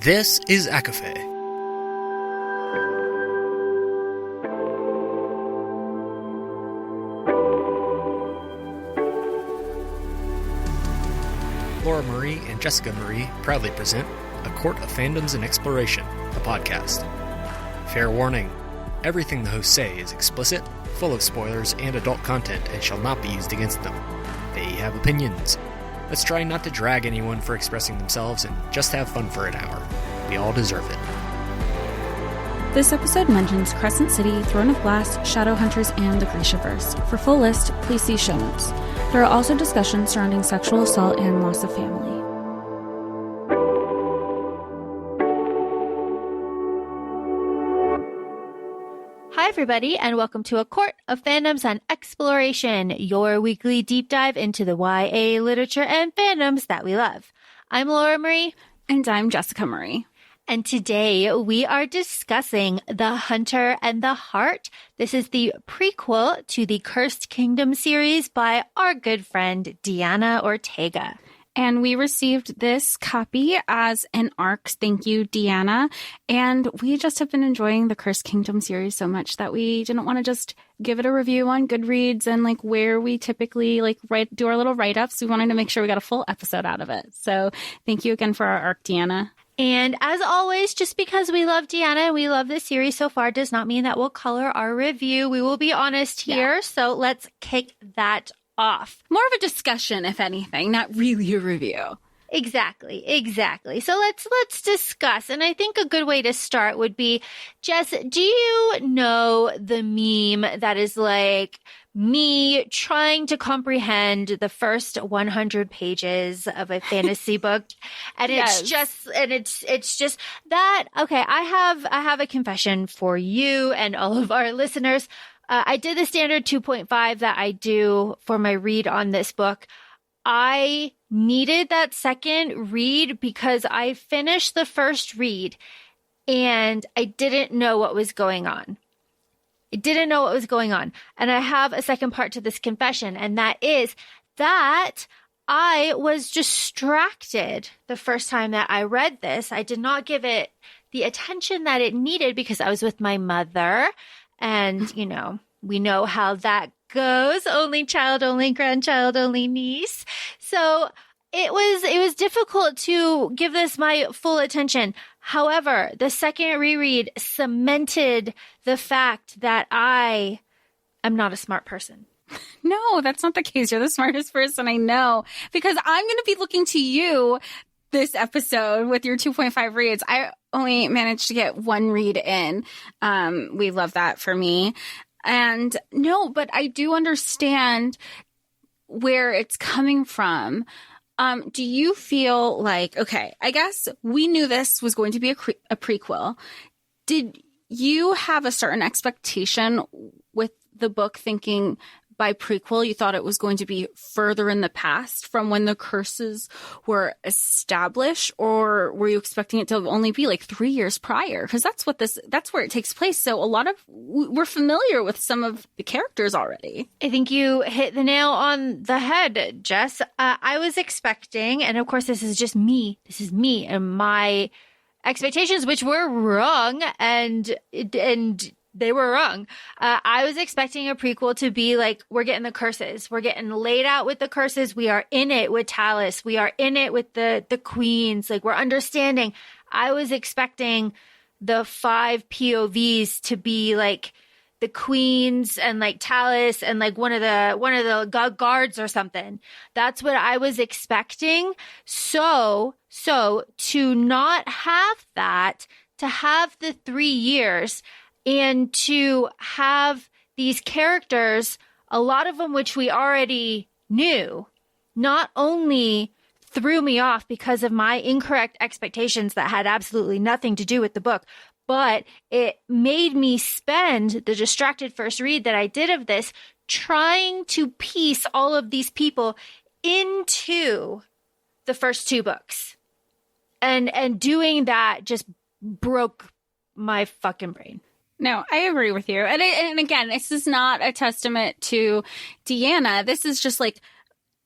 This is ACOFAE. Laura Marie and Jessica Marie proudly present A Court of Fandoms and Exploration, a podcast. Fair warning, everything the hosts say is explicit, full of spoilers and adult content and shall not be used against them. They have opinions. Let's try not to drag anyone for expressing themselves and just have fun for an hour. We all deserve it. This episode mentions Crescent City, Throne of Glass, Shadowhunters, and the Grishaverse. For full list, please see show notes. There are also discussions surrounding sexual assault and loss of family. Hi, everybody, and welcome to A Court of Fandoms and Exploration, your weekly deep dive into the YA literature and fandoms that we love. I'm Laura Marie. And I'm Jessica Marie. And today we are discussing The Hunter and the Heart. This is the prequel to the Cursed Kingdom series by our good friend Deanna Ortega. And we received this copy as an ARC. Thank you, Deanna. And we just have been enjoying the Cursed Kingdom series so much that we didn't want to just give it a review on Goodreads and where we typically do our little write-ups. We wanted to make sure we got a full episode out of it. So thank you again for our ARC, Deanna. And as always, just because we love Deanna and we love the series so far does not mean that we'll color our review. We will be honest here. Yeah. So let's kick that off. More of a discussion, if anything, not really a review. Exactly. So let's discuss. And I think a good way to start would be, Jess, do you know the meme that is me trying to comprehend the first 100 pages of a fantasy book? And yes. it's just that, okay, I have a confession for you and all of our listeners. I did the standard 2.5 that I do for my read on this book. I needed that second read because I finished the first read and I didn't know what was going on. And I have a second part to this confession, and that is that I was distracted the first time that I read this. I did not give it the attention that it needed because I was with my mother. And, we know how that goes. Only child, only grandchild, only niece. So it was difficult to give this my full attention. However, the second reread cemented the fact that I am not a smart person. No, that's not the case. You're the smartest person I know, because I'm going to be looking to you this episode with your 2.5 reads. I only managed to get one read in. We love that for me. And no, but I do understand where it's coming from. Do you feel okay, I guess we knew this was going to be a prequel. Did you have a certain expectation with the book, thinking by prequel you thought it was going to be further in the past from when the curses were established, or were you expecting it to only be 3 years prior? Because that's where it takes place. So we're familiar with some of the characters already. I think you hit the nail on the head, Jess. I was expecting, and of course this is me and my expectations, which were wrong, and they were wrong. I was expecting a prequel to be we're getting the curses. We're getting laid out with the curses. We are in it with Talus. We are in it with the queens. We're understanding. I was expecting the 5 POVs to be the queens and Talus and one of the guards or something. That's what I was expecting. So to not have that, to have the 3 years, and to have these characters, a lot of them which we already knew, not only threw me off because of my incorrect expectations that had absolutely nothing to do with the book, but it made me spend the distracted first read that I did of this trying to piece all of these people into the first 2 books. And doing that just broke my fucking brain. No, I agree with you. And again, this is not a testament to Deanna. This is just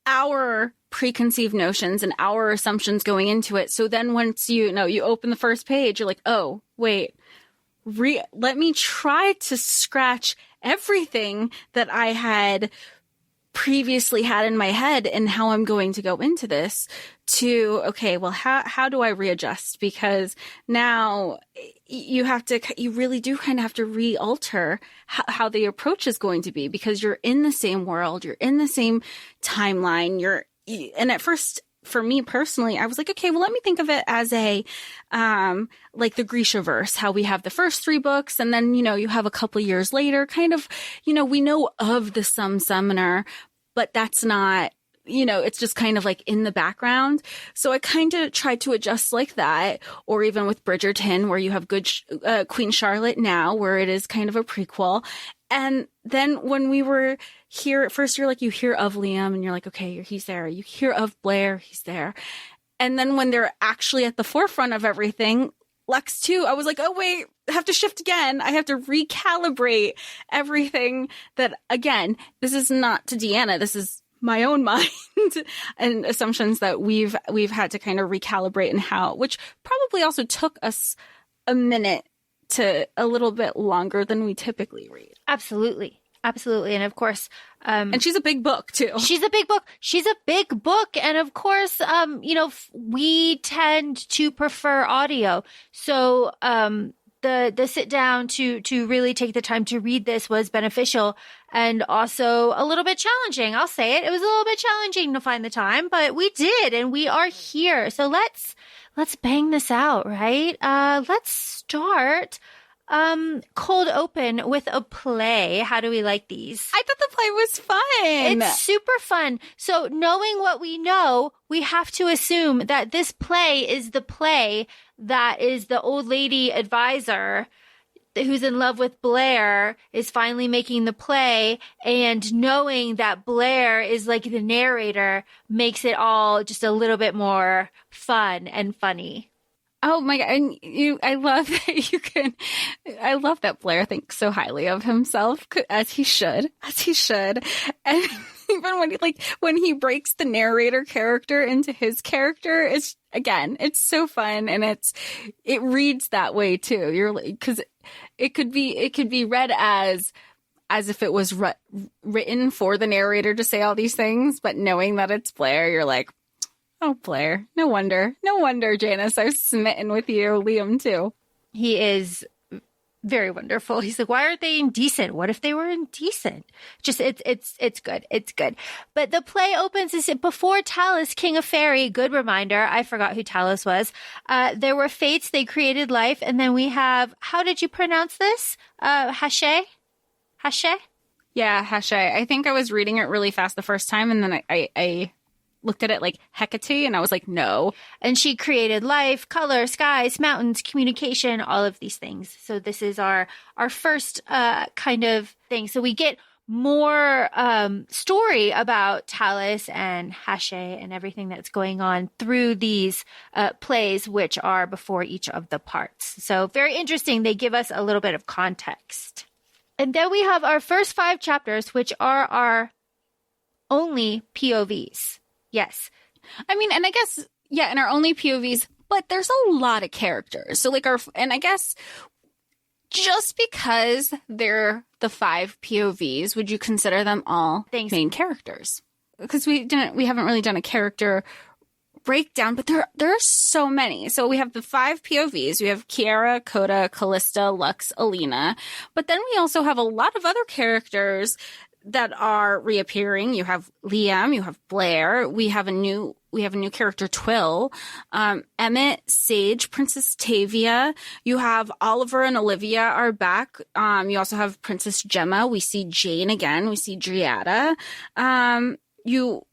our preconceived notions and our assumptions going into it. So then once you open the first page, you're like, oh, wait, let me try to scratch everything that I had previously had in my head and how I'm going to go into this to, okay, well, how do I readjust? Because now you really do kind of have to re-alter how the approach is going to be, because you're in the same world, you're in the same timeline, and at first, for me personally, I was like, okay, well, let me think of it as a, like the Grishaverse, how we have the first 3 books, and then, you have a couple years later, kind of, we know of the Summoner, but that's not, it's just kind of like in the background. So I kind of tried to adjust like that, or even with Bridgerton, where you have good Queen Charlotte now, where it is kind of a prequel. And then when we were here at first, you're like, you hear of Liam and you're like, okay, he's there. You hear of Blair, he's there. And then when they're actually at the forefront of everything, Lex too, I was like, oh wait, I have to shift again. I have to recalibrate everything that, again, this is not to Deanna. This is my own mind and assumptions that we've had to kind of recalibrate, and which probably also took us a minute to a little bit longer than we typically read. Absolutely. And of course, and she's a big book too. She's a big book. And of course, we tend to prefer audio. So, the sit down to really take the time to read this was beneficial, and also a little bit challenging. I'll say it. It was a little bit challenging to find the time, but we did, and we are here. So let's bang this out, right? Let's start cold open with a play. How do we like these? I thought the play was fun. It's super fun. So knowing what we know, we have to assume that this play is the play that is the old lady advisor who's in love with Blair is finally making the play, and knowing that Blair is like the narrator makes it all just a little bit more fun and funny. Oh my God. And I love that I love that Blair thinks so highly of himself, as he should. And even when he breaks the narrator character into his character, it's so fun, and it reads that way too. You're like, cause it could be read as if it was written for the narrator to say all these things, but knowing that it's Blair, you're like, oh, Blair. No wonder, Janice, I was smitten with you. Liam, too. He is very wonderful. He's like, why aren't they indecent? What if they were indecent? Just, it's good. It's good. But the play opens before Talos, King of Fairy. Good reminder. I forgot who Talos was. There were fates. They created life. And then we have, how did you pronounce this? Hashe? Yeah, Hashe. I think I was reading it really fast the first time, and then I looked at it like Hecate, and I was like, no. And she created life, color, skies, mountains, communication, all of these things. So this is our first kind of thing. So we get more story about Talos and Hashe and everything that's going on through these plays, which are before each of the parts. So very interesting. They give us a little bit of context. And then we have our first 5 chapters, which are our only POVs. Yes. I mean, and I guess, yeah, in our only POVs, but there's a lot of characters. So and I guess just because they're the 5 POVs, would you consider them all main characters? Because we haven't really done a character breakdown, but there are so many. So we have the 5 POVs. We have Kiara, Coda, Callista, Lux, Alina. But then we also have a lot of other characters that are reappearing. You have Liam, you have Blair, we have a new character, Twill, Emmett, Sage, Princess Tavia. You have Oliver and Olivia are back. You also have Princess Gemma. We see Jane again. We see Driada.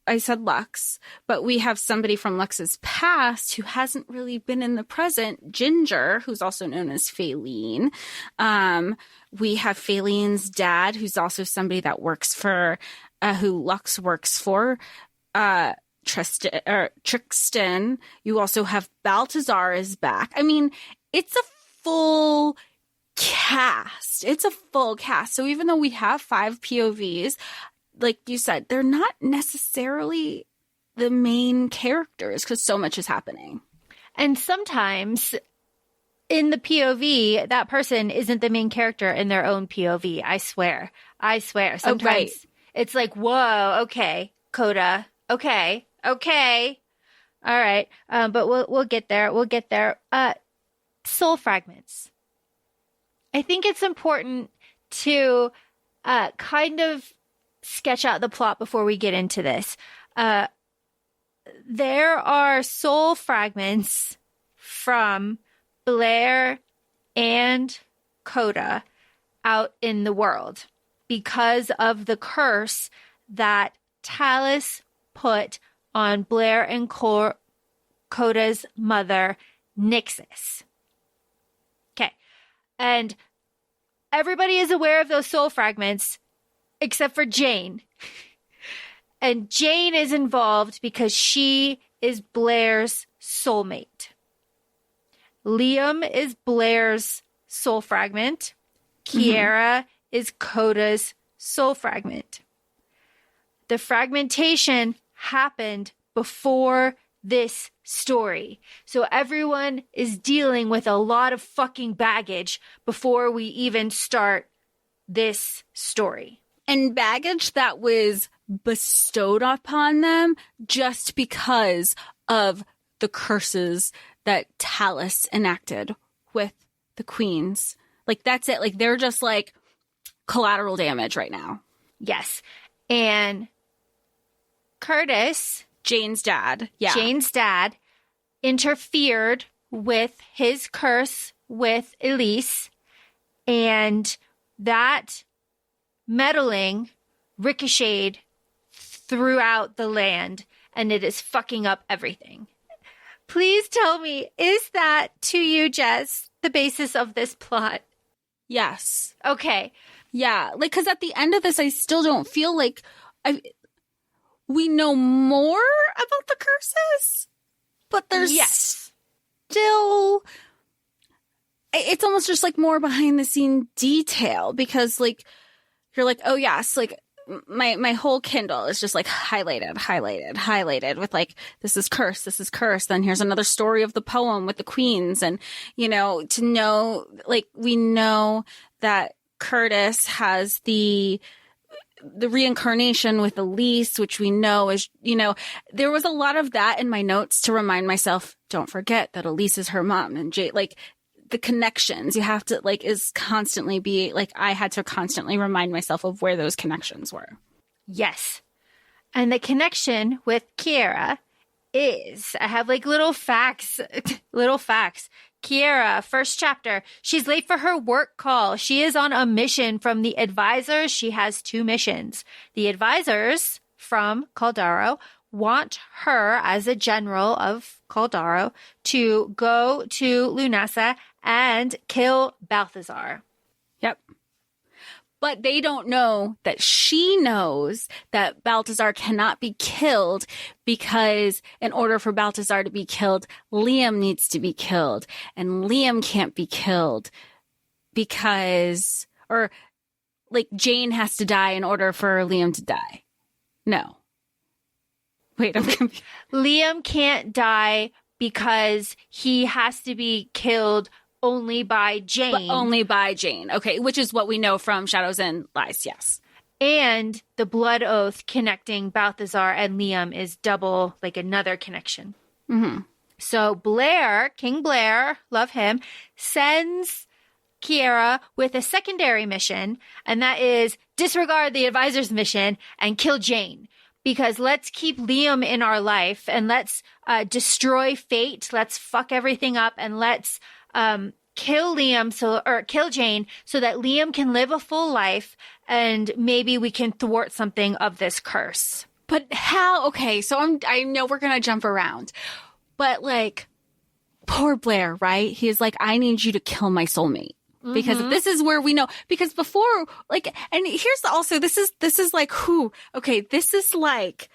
I said Lux, but we have somebody from Lux's past who hasn't really been in the present, Ginger, who's also known as Faeline. We have Faeline's dad, who's also somebody that works for, who Lux works for, Trixton. You also have Baltazar is back. I mean, it's a full cast. So even though we have 5 POVs, like you said, they're not necessarily the main characters because so much is happening. And sometimes in the POV, that person isn't the main character in their own POV. I swear. Sometimes it's like, whoa, okay, Coda. Okay. All right. But we'll get there. Soul fragments. I think it's important to kind of sketch out the plot before we get into this. There are soul fragments from Blair and Coda out in the world because of the curse that Talus put on Blair and Coda's mother, Nixis. Okay. And everybody is aware of those soul fragments except for Jane. And Jane is involved because she is Blair's soulmate. Liam is Blair's soul fragment. Kiera is Coda's soul fragment. The fragmentation happened before this story. So everyone is dealing with a lot of fucking baggage before we even start this story. And baggage that was bestowed upon them just because of the curses that Talus enacted with the queens. Like, that's it. Like, they're just like collateral damage right now. Yes. And Curtis, Jane's dad, interfered with his curse with Elise, and that meddling ricocheted throughout the land, and it is fucking up everything. Please tell me, is that to you, Jess, the basis of this plot? Yes. Okay. Yeah. Like, because at the end of this, I still don't feel like we know more about the curses, but there's still, it's almost just like more behind the scene detail because like, you're like, oh yes, like my whole Kindle is just like highlighted with like, this is cursed. Then here's another story of the poem with the queens. And, you know, to know, like, we know that Curtis has the reincarnation with Elise, which we know is, you know, there was a lot of that in my notes to remind myself, don't forget that Elise is her mom. And Jay, like, the connections you have to like is constantly be like, I had to constantly remind myself of where those connections were. Yes. And the connection with Kiera is, I have like little facts. Kiera, first chapter, she's late for her work call. She is on a mission from the advisors. She has 2 missions. The advisors from Caldaro want her as a general of Caldaro to go to Lunasa and kill Balthazar. Yep. But they don't know that she knows that Balthazar cannot be killed because in order for Balthazar to be killed, Liam needs to be killed. And Liam can't be killed because, or like Jane has to die in order for Liam to die. No. Wait, I'm confused. Liam can't die because he has to be killed only by Jane. But only by Jane. Okay, which is what we know from Shadows and Lies, yes. And the blood oath connecting Balthazar and Liam is double, like another connection. Mm-hmm. So Blair, King Blair, love him, sends Kiera with a secondary mission, and that is disregard the advisor's mission and kill Jane. Because let's keep Liam in our life and let's destroy fate. Let's fuck everything up and let's kill Jane so that Liam can live a full life and maybe we can thwart something of this curse. But how? Okay, so I know we're gonna jump around, but like, poor Blair, right? He's like, I need you to kill my soulmate. Because this is where we know, because before, like, and here's also, this is like, this is like,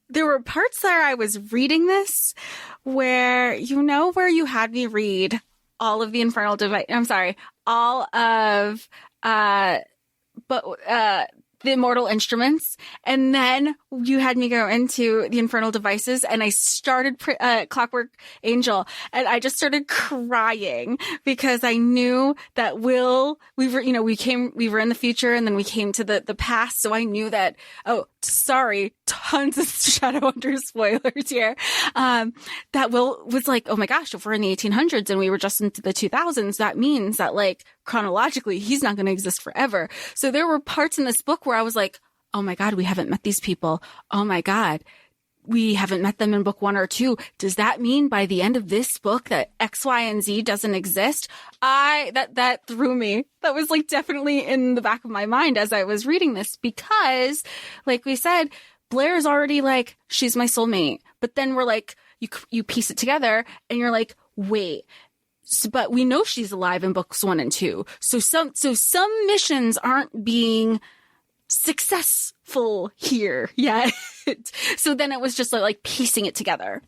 there were parts there I was reading this where, you know, where you had me read all of the Infernal Device, I'm sorry, all of, the Immortal Instruments. And then you had me go into the Infernal Devices, and I started Clockwork Angel, and I just started crying because I knew that we were in the future, and then we came to the past. So I knew that, sorry, tons of Shadowhunter spoilers here. That Will was like, oh my gosh, if we're in the 1800s and we were just into the 2000s, that means that like chronologically, he's not going to exist forever. So there were parts in this book where I was like, oh my God, we haven't met these people. Oh my God, we haven't met them in book 1 or 2. Does that mean by the end of this book that X, Y, and Z doesn't exist? That threw me. That was like definitely in the back of my mind as I was reading this, because like we said, Blair's already like, she's my soulmate. But then we're like, you piece it together and you're like, wait, but we know she's alive in books 1 and 2. So some missions aren't being successful here yet. So then it was just like piecing it together.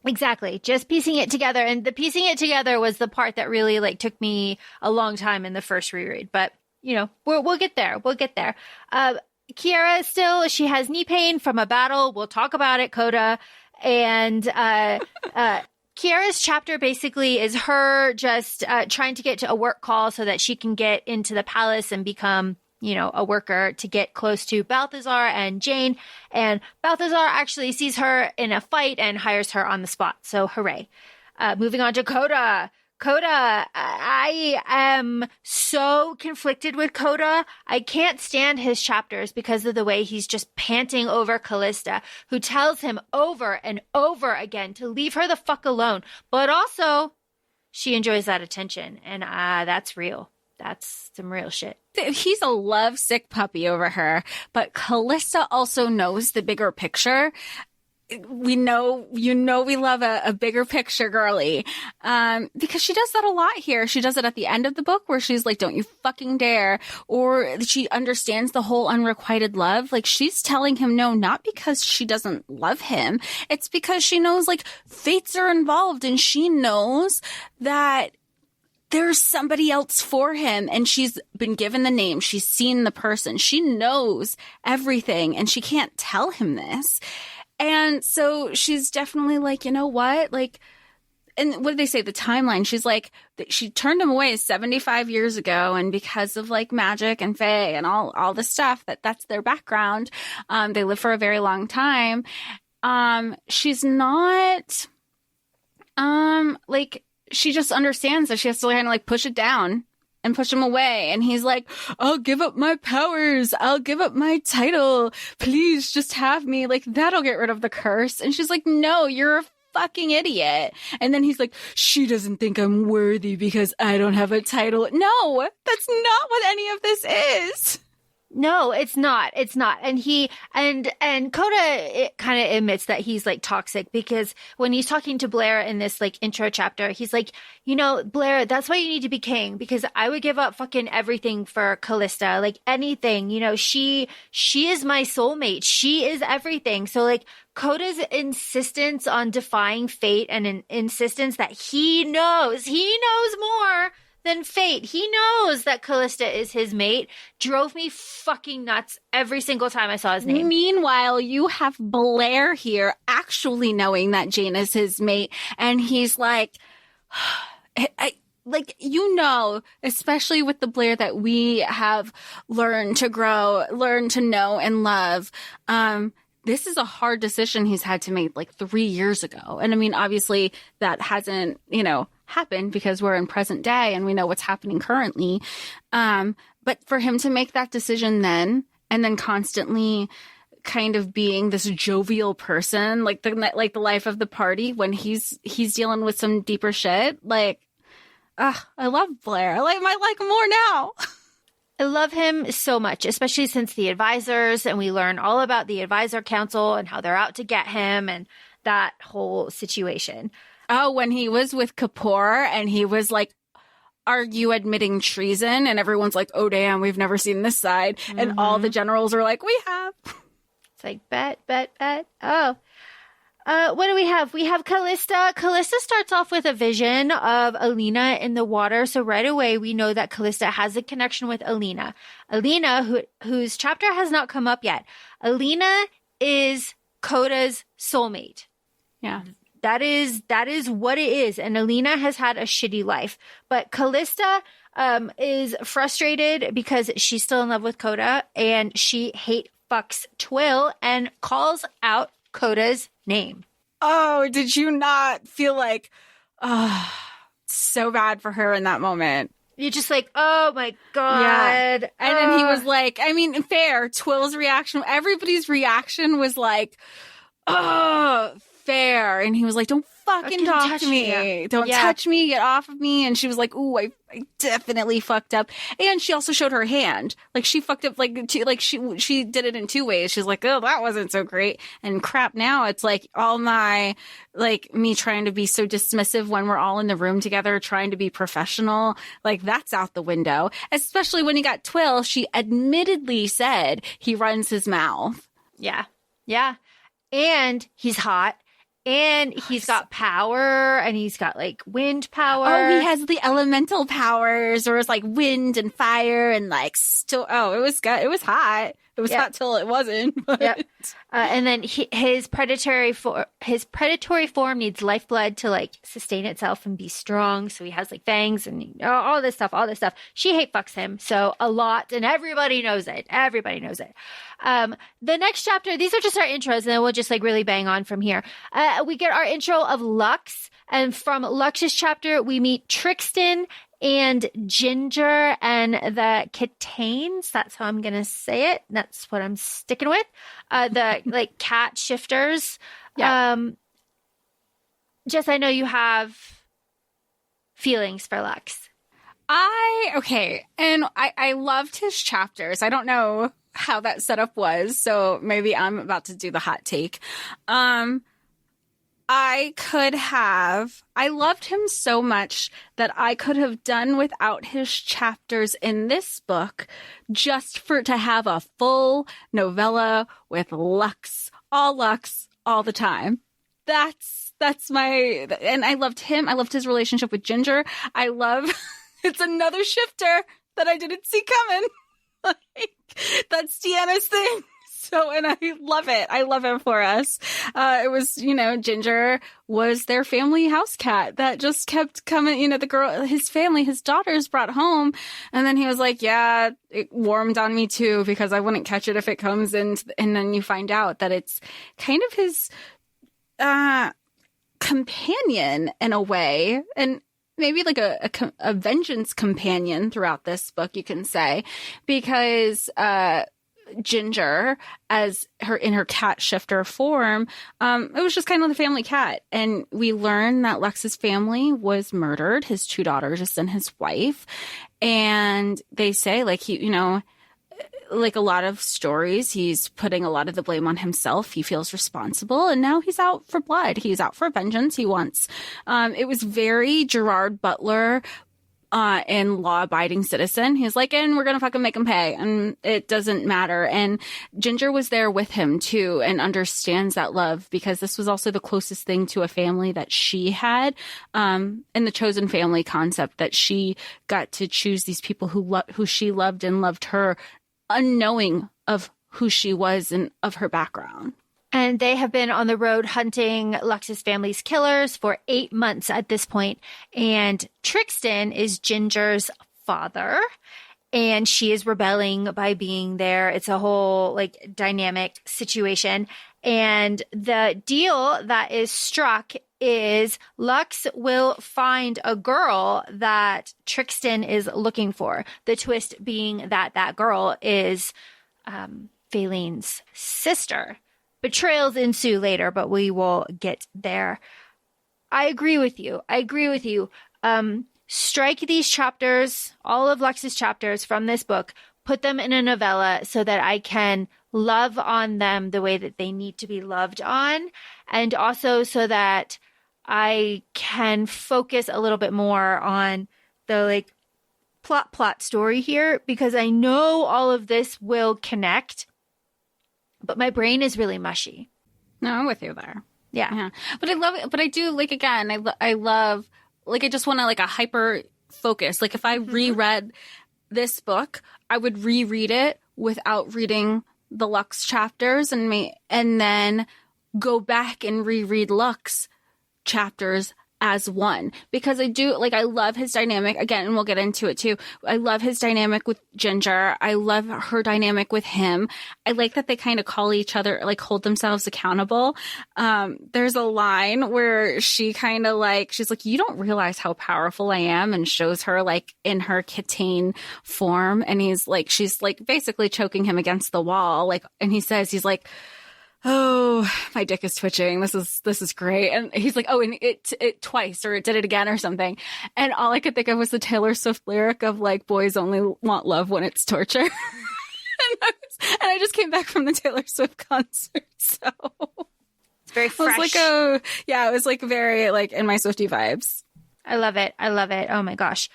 Exactly. Just piecing it together. And the piecing it together was the part that really like took me a long time in the first reread. But, you know, we'll get there. We'll get there. Kiara still, she has knee pain from a battle. We'll talk about it, Coda. And Kiara's chapter basically is her just trying to get to a work call so that she can get into the palace and become, you know, a worker to get close to Balthazar and Jane. And Balthazar actually sees her in a fight and hires her on the spot. So hooray. Moving on to Coda. Coda, I am so conflicted with Coda. I can't stand his chapters because of the way he's just panting over Callista, who tells him over and over again to leave her the fuck alone. But also, she enjoys that attention. And that's real. That's some real shit. He's a lovesick puppy over her, but Callista also knows the bigger picture. We know, we love a bigger picture girly, because she does that a lot here. She does it at the end of the book where she's like, don't you fucking dare. Or she understands the whole unrequited love. Like, she's telling him no, not because she doesn't love him. It's because she knows like fates are involved, and she knows that there's somebody else for him, and she's been given the name. She's seen the person. She knows everything, and she can't tell him this. And so she's definitely like, you know what? Like, and what did they say? The timeline. She's like, she turned him away 75 years ago. And because of like magic and fae and all the stuff, that's their background. They live for a very long time. She's not, like, she just understands that she has to kind of like push it down and push him away. And he's like, I'll give up my powers. I'll give up my title. Please just have me. Like, that'll get rid of the curse. And she's like, no, you're a fucking idiot. And then he's like, she doesn't think I'm worthy because I don't have a title. No, that's not what any of this is. No, it's not. It's not. And Coda kind of admits that he's like toxic, because when he's talking to Blair in this like intro chapter, he's like, you know, Blair, that's why you need to be king, because I would give up fucking everything for Callista, like anything, you know, she is my soulmate. She is everything. So like Coda's insistence on defying fate and an insistence that he knows more than fate. He knows that Callista is his mate. Drove me fucking nuts every single time I saw his name. Meanwhile, you have Blair here actually knowing that Jane is his mate. And he's like, like, you know, especially with the Blair that we have learned to grow, learned to know and love, this is a hard decision he's had to make like 3 years ago. And I mean, obviously that hasn't, you know, happened because we're in present day and we know what's happening currently. But for him to make that decision then, and then constantly kind of being this jovial person, like the life of the party when he's dealing with some deeper shit, like, I love Blair. I like him more now. I love him so much, especially since the advisors, and we learn all about the advisor council and how they're out to get him and that whole situation. Oh, when he was with Kapoor and he was like, are you admitting treason? And everyone's like, oh, damn, we've never seen this side. Mm-hmm. And all the generals are like, we have. It's like, bet. Oh. What do we have? We have Callista. Callista starts off with a vision of Alina in the water. So right away, we know that Callista has a connection with Alina. Alina, whose chapter has not come up yet. Alina is Coda's soulmate. Yeah. That is what it is. And Alina has had a shitty life. But Callista is frustrated because she's still in love with Coda, and she fucks Twill and calls out Coda's name. Oh, did you not feel like, so bad for her in that moment? You're just like, oh my God. Yeah. And then he was like, I mean, fair. Twill's reaction, everybody's reaction was like, oh, fair. And he was like, don't fucking talk to me. Don't touch me. Get off of me. And she was like, ooh, I definitely fucked up. And she also showed her hand. Like, she fucked up, she did it in two ways. She's like, oh, that wasn't so great. And crap, now it's like all my, like, me trying to be so dismissive when we're all in the room together, trying to be professional. Like, that's out the window. Especially when he got Twill, she admittedly said he runs his mouth. Yeah. Yeah. And he's hot. And he's got power, and he's got, like, wind power. Oh, he has the elemental powers, or it's like wind and fire and, like, it was good. It was hot. It was hot till it wasn't. But. Yep. And then his predatory form needs lifeblood to, like, sustain itself and be strong. So he has, like, fangs and all this stuff. She hate fucks him so a lot, and everybody knows it. The next chapter, these are just our intros, and then we'll just, like, really bang on from here. We get our intro of Lux, and from Lux's chapter, we meet Trixton and Ginger and the Kitanes. That's how I'm going to say it. That's what I'm sticking with. The, like, cat shifters. Yeah. Jess, I know you have feelings for Lux. And I loved his chapters. I don't know how that setup was, so maybe I'm about to do the hot take. I loved him so much that I could have done without his chapters in this book just to have a full novella with Lux all the time. That's and I loved him. I loved his relationship with Ginger. It's another shifter that I didn't see coming. Like, that's Deanna's thing. So, and I love it. I love it for us. It was, Ginger was their family house cat that just kept coming, the girl, his family, his daughters brought home. And then he was like, yeah, it warmed on me too, because I wouldn't catch it if it comes in. And then you find out that it's kind of his companion in a way. And maybe like a vengeance companion throughout this book, you can say, because, Ginger, as in her cat shifter form, it was just kind of the family cat. And we learn that Lux's family was murdered, his two daughters and his wife. And they say, like, he, like a lot of stories, he's putting a lot of the blame on himself. He feels responsible, and now he's out for blood. He's out for vengeance. He wants, it was very Gerard Butler, and law-abiding citizen. He's like, and we're gonna fucking make him pay, and it doesn't matter. And Ginger was there with him too, and understands that love, because this was also the closest thing to a family that she had, in the chosen family concept, that she got to choose these people who she loved and loved her, unknowing of who she was and of her background. And they have been on the road hunting Lux's family's killers for 8 months at this point. And Trixton is Ginger's father, and she is rebelling by being there. It's a whole, like, dynamic situation. And the deal that is struck is Lux will find a girl that Trixton is looking for. The twist being that girl is Phalene's sister. Betrayals ensue later, but we will get there. I agree with you. Strike these chapters, all of Lux's chapters from this book, put them in a novella so that I can love on them the way that they need to be loved on, and also so that I can focus a little bit more on the, like, plot story here, because I know all of this will connect, but my brain is really mushy. No, I'm with you there. Yeah. But I love it. But I do, like, again, I love, like, I just want to, like, a hyper focus. Like, if I reread this book, I would reread it without reading the Lux chapters and then go back and reread Lux chapters as one, because I do, like, I love his dynamic again, and we'll get into it too. I love his dynamic with Ginger. I love her dynamic with him. I like that they kind of call each other, like, hold themselves accountable. There's a line where she kind of like, she's like, you don't realize how powerful I am, and shows her, like, in her Kitane form. And he's like, she's like basically choking him against the wall. Like, and he says, he's like, oh, my dick is twitching. This is great. And he's like, oh, and it twice, or it did it again or something. And all I could think of was the Taylor Swift lyric of, like, boys only want love when it's torture. and I just came back from the Taylor Swift concert. So it's very fresh. It was like, oh, yeah, it was like very, like, in my Swiftie vibes. I love it. Oh my gosh.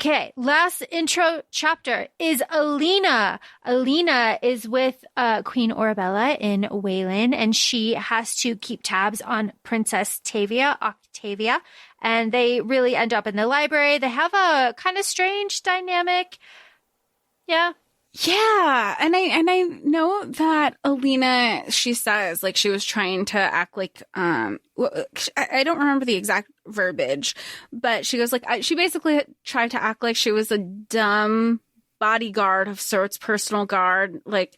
Okay, last intro chapter is Alina. Alina is with Queen Orabella in Wayland, and she has to keep tabs on Princess Octavia, and they really end up in the library. They have a kind of strange dynamic. Yeah. Yeah, and I know that Alina, she says, like, she was trying to act like, I don't remember the exact verbiage, but she goes, like, she basically tried to act like she was a dumb bodyguard of sorts, personal guard, like,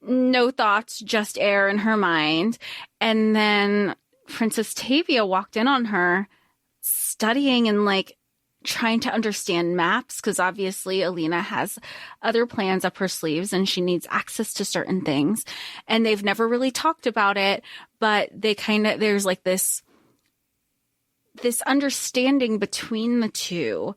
no thoughts, just air in her mind. And then Princess Tavia walked in on her studying and, like, trying to understand maps, because obviously Alina has other plans up her sleeves and she needs access to certain things, and they've never really talked about it, but they kind of, there's like this understanding between the two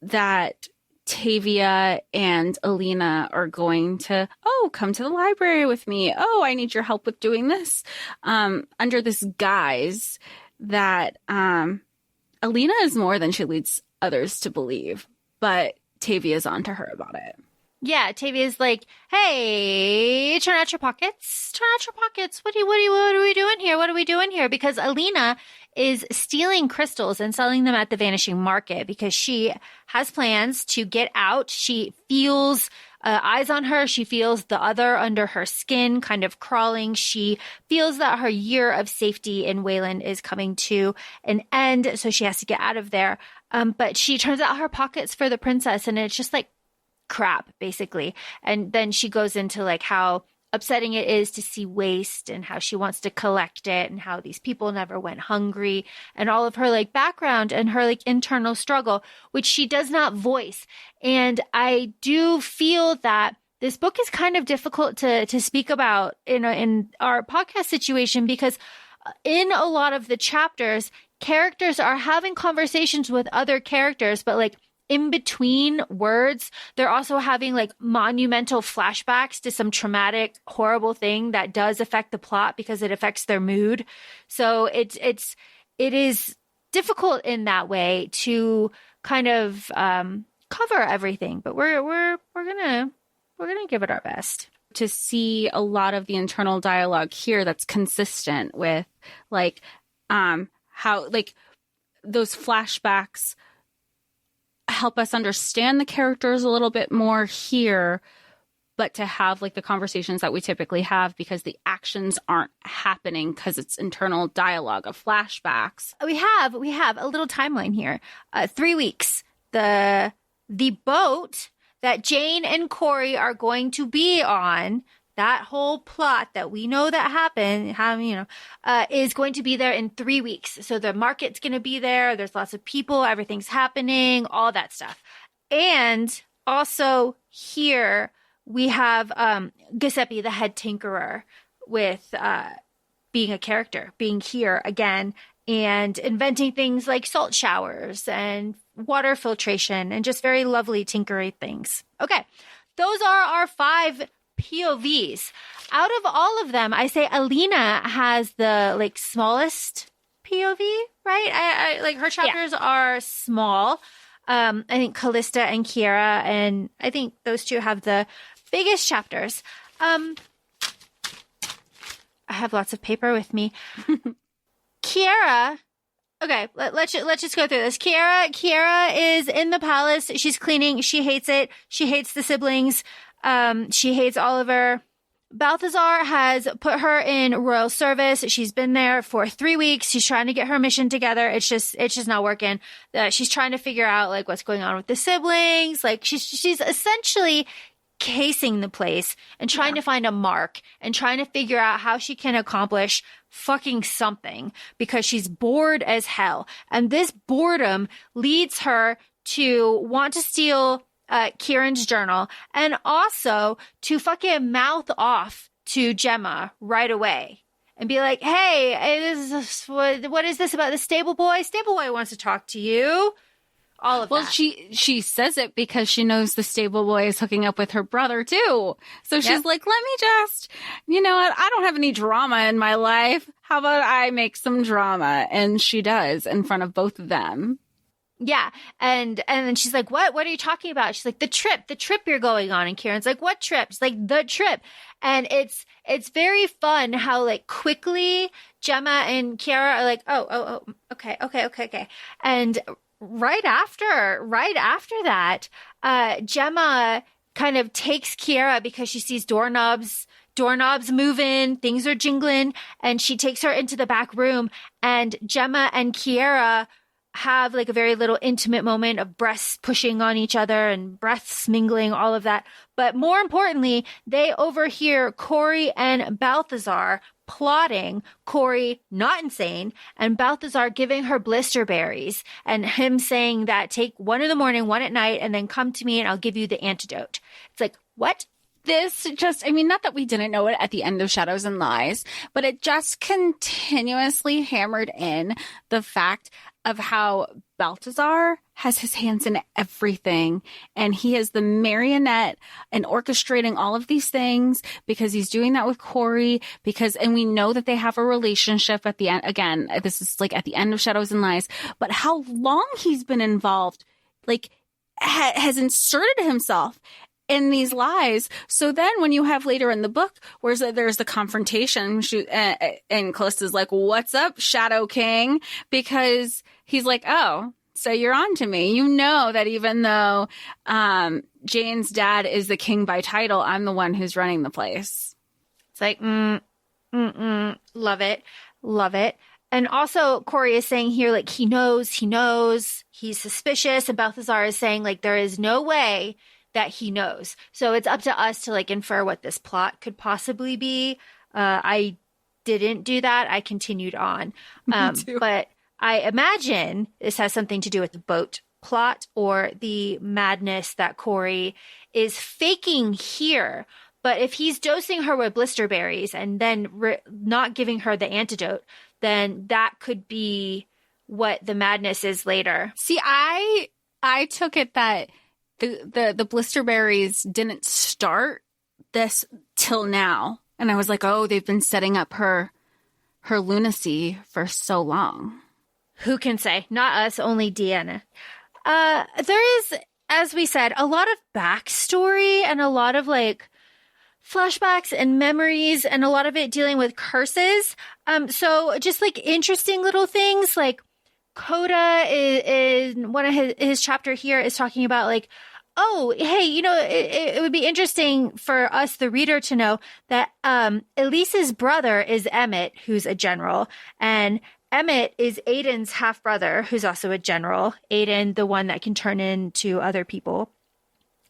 that Tavia and Alina are going to, oh, come to the library with me, oh, I need your help with doing this, under this guise that Alina is more than she leads others to believe, but Tavia's onto her about it. Yeah, Tavia's like, hey, turn out your pockets. What are we doing here? What are we doing here? Because Alina is stealing crystals and selling them at the Vanishing Market because she has plans to get out. She feels eyes on her. She feels the other under her skin kind of crawling. She feels that her year of safety in Wayland is coming to an end, so she has to get out of there. But she turns out her pockets for the princess, and it's just like crap, basically. And then she goes into like how upsetting it is to see waste and how she wants to collect it and how these people never went hungry and all of her like background and her like internal struggle, which she does not voice. And I do feel that this book is kind of difficult to speak about in our podcast situation, because in a lot of the chapters, characters are having conversations with other characters, but like in between words, they're also having like monumental flashbacks to some traumatic, horrible thing that does affect the plot because it affects their mood. So it is difficult in that way to kind of cover everything, but we're gonna give it our best. To see a lot of the internal dialogue here that's consistent with like how like those flashbacks help us understand the characters a little bit more here, but to have like the conversations that we typically have because the actions aren't happening because it's internal dialogue of flashbacks. We have a little timeline here. 3 weeks. The boat that Jane and Corey are going to be on, that whole plot that we know that happened, is going to be there in 3 weeks. So the market's going to be there. There's lots of people. Everything's happening, all that stuff. And also here we have Giuseppe, the head tinkerer, with being a character, being here again and inventing things like salt showers and water filtration and just very lovely tinkery things. Okay, those are our 5 POVs. Out of all of them, I say Alina has the like smallest POV, right? I like her chapters are small. I think Callista and Kiera, and I think those two have the biggest chapters. I have lots of paper with me. Kiera. Okay, let's just go through this. Kiera is in the palace. She's cleaning. She hates it. She hates the siblings. She hates Oliver. Balthazar has put her in royal service. She's been there for 3 weeks. She's trying to get her mission together. It's just not working. She's trying to figure out like what's going on with the siblings. Like she's essentially casing the place and trying to find a mark and trying to figure out how she can accomplish fucking something because she's bored as hell. And this boredom leads her to want to steal Kieran's journal and also to fucking mouth off to Gemma right away and be like, hey, what is this about the stable boy? Stable boy wants to talk to you. All of that. Well, she says it because she knows the stable boy is hooking up with her brother too. So she's like, let me just, you know what? I don't have any drama in my life. How about I make some drama? And she does in front of both of them. Yeah. And then she's like, what are you talking about? She's like, the trip you're going on. And Kieran's like, what trip? She's like, the trip. And it's very fun how like quickly Gemma and Kiera are like, oh, okay. And right after that, Gemma kind of takes Kiera because she sees doorknobs moving, things are jingling, and she takes her into the back room, and Gemma and Kiera have like a very little intimate moment of breasts pushing on each other and breaths mingling, all of that. But more importantly, they overhear Corey and Balthazar plotting, Corey not insane, and Balthazar giving her blister berries, and him saying that take one in the morning, one at night, and then come to me and I'll give you the antidote. It's like, what? This just, I mean, not that we didn't know it at the end of Shadows and Lies, but it just continuously hammered in the fact of how Balthazar has his hands in everything, and he is the marionette and orchestrating all of these things because he's doing that with Corey and we know that they have a relationship at the end. Again, this is like at the end of Shadows and Lies, but how long he's been involved, like has inserted himself in these lies. So then when you have later in the book where there's the confrontation and Callista's like, what's up, Shadow King? Because he's like, oh, so you're on to me. You know that even though Jane's dad is the king by title, I'm the one who's running the place. It's like, love it. And also Corey is saying here, like, he knows, he's suspicious. And Balthazar is saying, like, there is no way that he knows. So it's up to us to like infer what this plot could possibly be. I didn't do that. I continued on. But I imagine this has something to do with the boat plot or the madness that Corey is faking here. But if he's dosing her with blister berries and then not giving her the antidote, then that could be what the madness is later. See, I took it that the blister berries didn't start this till now. And I was like, oh, they've been setting up her lunacy for so long. Who can say? Not us, only Deanna. There is, as we said, a lot of backstory and a lot of like flashbacks and memories and a lot of it dealing with curses. So just like interesting little things like Coda is one of his chapter here is talking about like, oh, hey, you know, it would be interesting for us, the reader, to know that Elise's brother is Emmett, who's a general, and Emmett is Aiden's half-brother, who's also a general. Aiden, the one that can turn into other people.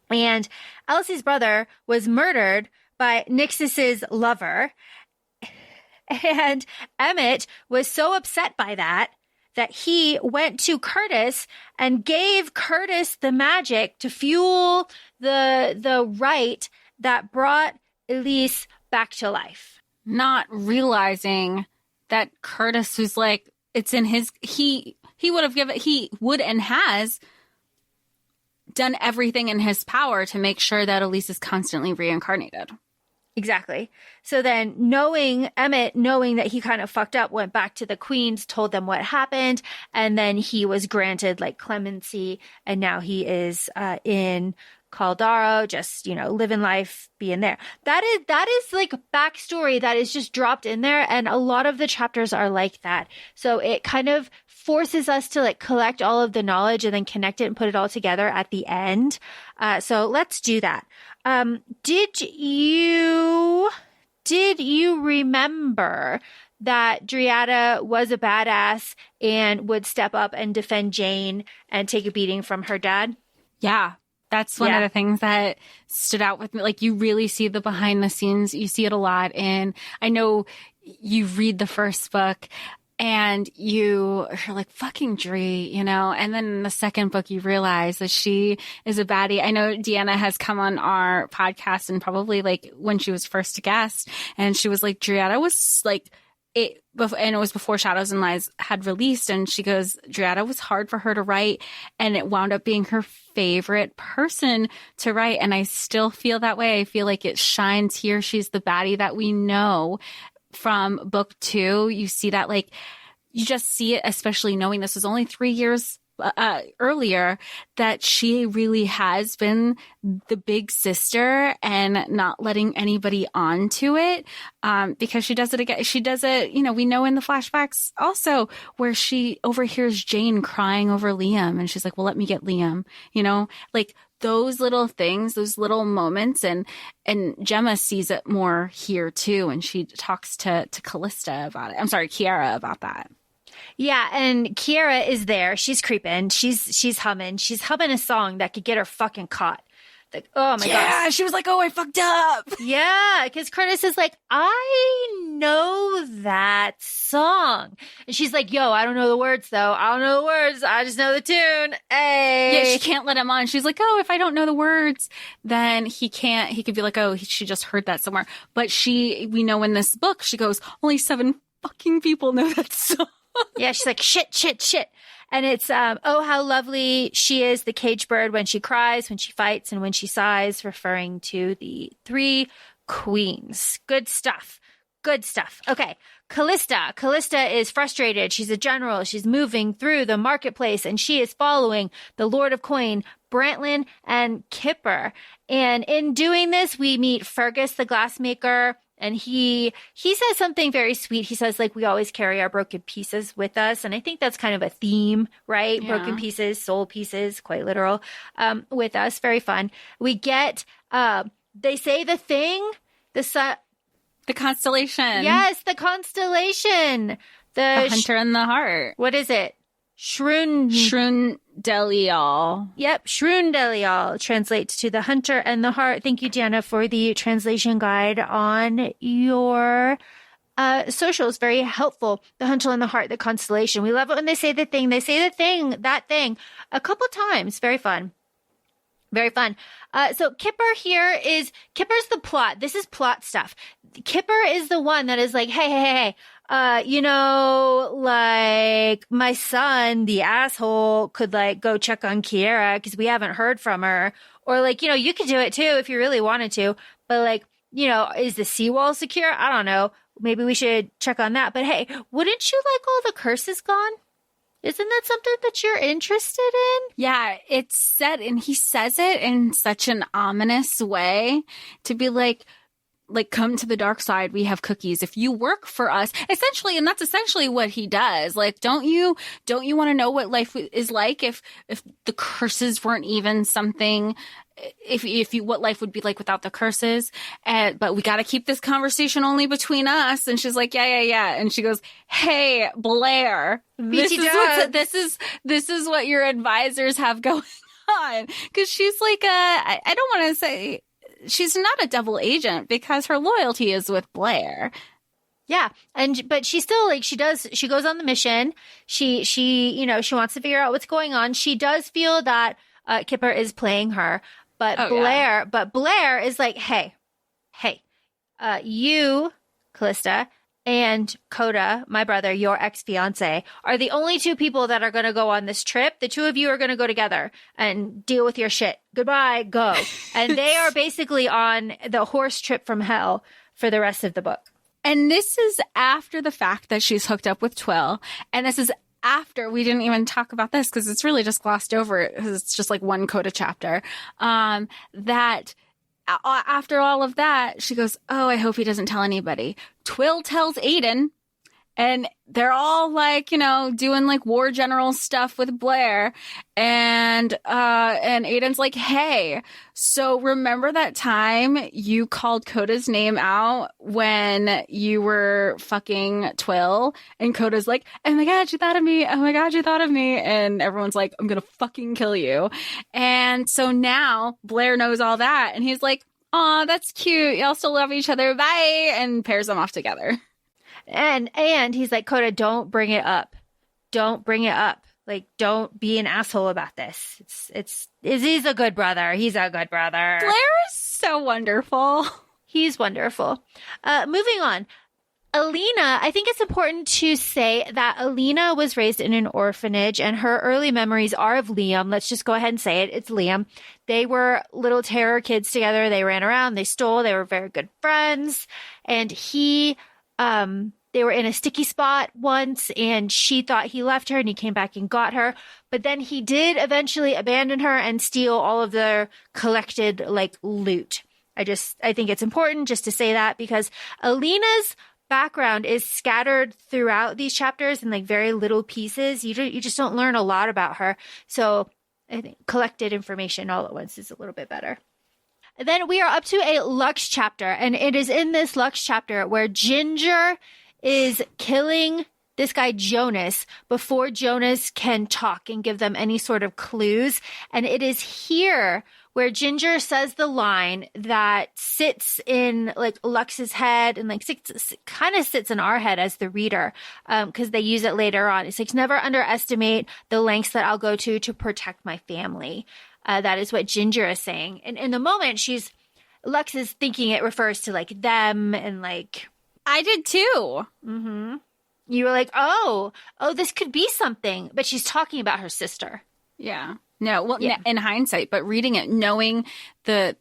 And Elsie's brother was murdered by Nixus's lover. And Emmett was so upset by that he went to Curtis and gave Curtis the magic to fuel the rite that brought Elise back to life. Not realizing that Curtis, who's like, it's in his, he would and has done everything in his power to make sure that Elise is constantly reincarnated. Exactly. So then Emmett, knowing that he kind of fucked up, went back to the queens, told them what happened. And then he was granted like clemency. And now he is in Caldaro, just, living life, being there. That is like backstory that is just dropped in there. And a lot of the chapters are like that. So it kind of forces us to like collect all of the knowledge and then connect it and put it all together at the end. So let's do that. Did you remember that Driada was a badass and would step up and defend Jane and take a beating from her dad? Yeah. That's one of the things that stood out with me. Like, you really see the behind the scenes. You see it a lot. And I know you read the first book and you are like, fucking Dree, and then in the second book, you realize that she is a baddie. I know Deanna has come on our podcast and probably like when she was first a guest, and she was like, Driada was like, and it was before Shadows and Lies had released. And she goes, Driada was hard for her to write. And it wound up being her favorite person to write. And I still feel that way. I feel like it shines here. She's the baddie that we know from book 2. You see that, like, you just see it, especially knowing this was only 3 years earlier, that she really has been the big sister and not letting anybody onto it, because she does it again. She does it, we know in the flashbacks also, where she overhears Jane crying over Liam and she's like, well, let me get Liam, like those little things, those little moments. And Gemma sees it more here too. And she talks to Callista about it. I'm sorry, Kiara about that. Yeah, and Kiara is there. She's creeping. She's humming. She's humming a song that could get her fucking caught. Like, oh my god. Yeah, she was like, oh, I fucked up. Yeah, because Curtis is like, I know that song. And she's like, yo, I don't know the words though. I don't know the words. I just know the tune. Hey. Yeah, she can't let him on. She's like, oh, if I don't know the words, then he could be like, oh, she just heard that somewhere. But we know in this book, she goes, only 7 fucking people know that song. Yeah, she's like, shit. And it's, oh, how lovely she is, the cage bird, when she cries, when she fights, and when she sighs, referring to the 3 queens. Good stuff. Okay. Callista is frustrated. She's a general. She's moving through the marketplace, and she is following the Lord of Coin, Brantlin, and Kipper. And in doing this, we meet Fergus, the glassmaker. And he says something very sweet. He says, like, we always carry our broken pieces with us. And I think that's kind of a theme, right? Yeah. Broken pieces, soul pieces, quite literal, with us. Very fun. We get, they say the thing, the constellation. Yes, the constellation. The hunter and the heart. What is it? Shrundelial. Yep, Shrundelial translates to the hunter and the heart. Thank you, Deanna, for the translation guide on your socials. Very helpful. The hunter and the heart, the constellation. We love it when they say the thing. They say the thing, that thing, a couple times. Very fun. So Kipper's the plot. This is plot stuff. Kipper is the one that is like, hey. Like my son, the asshole, could like go check on Kiara because we haven't heard from her. Or like, you could do it too if you really wanted to. But like, is the seawall secure? I don't know. Maybe we should check on that. But hey, wouldn't you like all the curses gone? Isn't that something that you're interested in? Yeah, it's said, and he says it in such an ominous way to be like, come to the dark side. We have cookies. If you work for us, essentially, and that's essentially what he does. Like, don't you want to know what life is like if the curses weren't even something? What life would be like without the curses? But we got to keep this conversation only between us. And she's like, yeah. And she goes, hey, Blair, this is what your advisors have going on. Because she's like, I don't want to say. She's not a double agent because her loyalty is with Blair. Yeah. But she still like, she goes on the mission. She wants to figure out what's going on. She does feel that Kipper is playing her, but Blair is like, hey, you, Callista, and Coda, my brother, your ex-fiance, are the only two people that are going to go on this trip. The two of you are going to go together and deal with your shit. Goodbye, go. And they are basically on the horse trip from hell for the rest of the book. And this is after the fact that she's hooked up with Twill. And this is after, we didn't even talk about this because it's really just glossed over because it's just like one Coda chapter, that after all of that, she goes, oh, I hope he doesn't tell anybody. Twill tells Aiden, and they're all like, doing like war general stuff with Blair. And Aiden's like, hey, so remember that time you called Coda's name out when you were fucking Twill? And Coda's like, oh my God, you thought of me. Oh my God, you thought of me. And everyone's like, I'm going to fucking kill you. And so now Blair knows all that. And he's like, aw, that's cute. Y'all still love each other. Bye. And pairs them off together. And he's like, Coda, don't bring it up. Don't bring it up. Like, don't be an asshole about this. He's a good brother. He's a good brother. Blair is so wonderful. He's wonderful. Moving on. Alina, I think it's important to say that Alina was raised in an orphanage and her early memories are of Liam. Let's just go ahead and say it. It's Liam. They were little terror kids together. They ran around. They stole. They were very good friends. And they were in a sticky spot once and she thought he left her and he came back and got her. But then he did eventually abandon her and steal all of their collected loot. I think it's important just to say that because Alina's background is scattered throughout these chapters in very little pieces. You just don't learn a lot about her. So I think collected information all at once is a little bit better. Then we are up to a Lux chapter, and it is in this Lux chapter where Ginger is killing this guy Jonas before Jonas can talk and give them any sort of clues. And it is here where Ginger says the line that sits in Lux's head and kind of sits in our head as the reader, because they use it later on. It's never underestimate the lengths that I'll go to protect my family. That is what Ginger is saying. And in the moment, Lux is thinking it refers to them and I did too. Mm-hmm. You were like, oh, this could be something. But she's talking about her sister. Yeah. No, well, yeah. In hindsight, but reading it, knowing the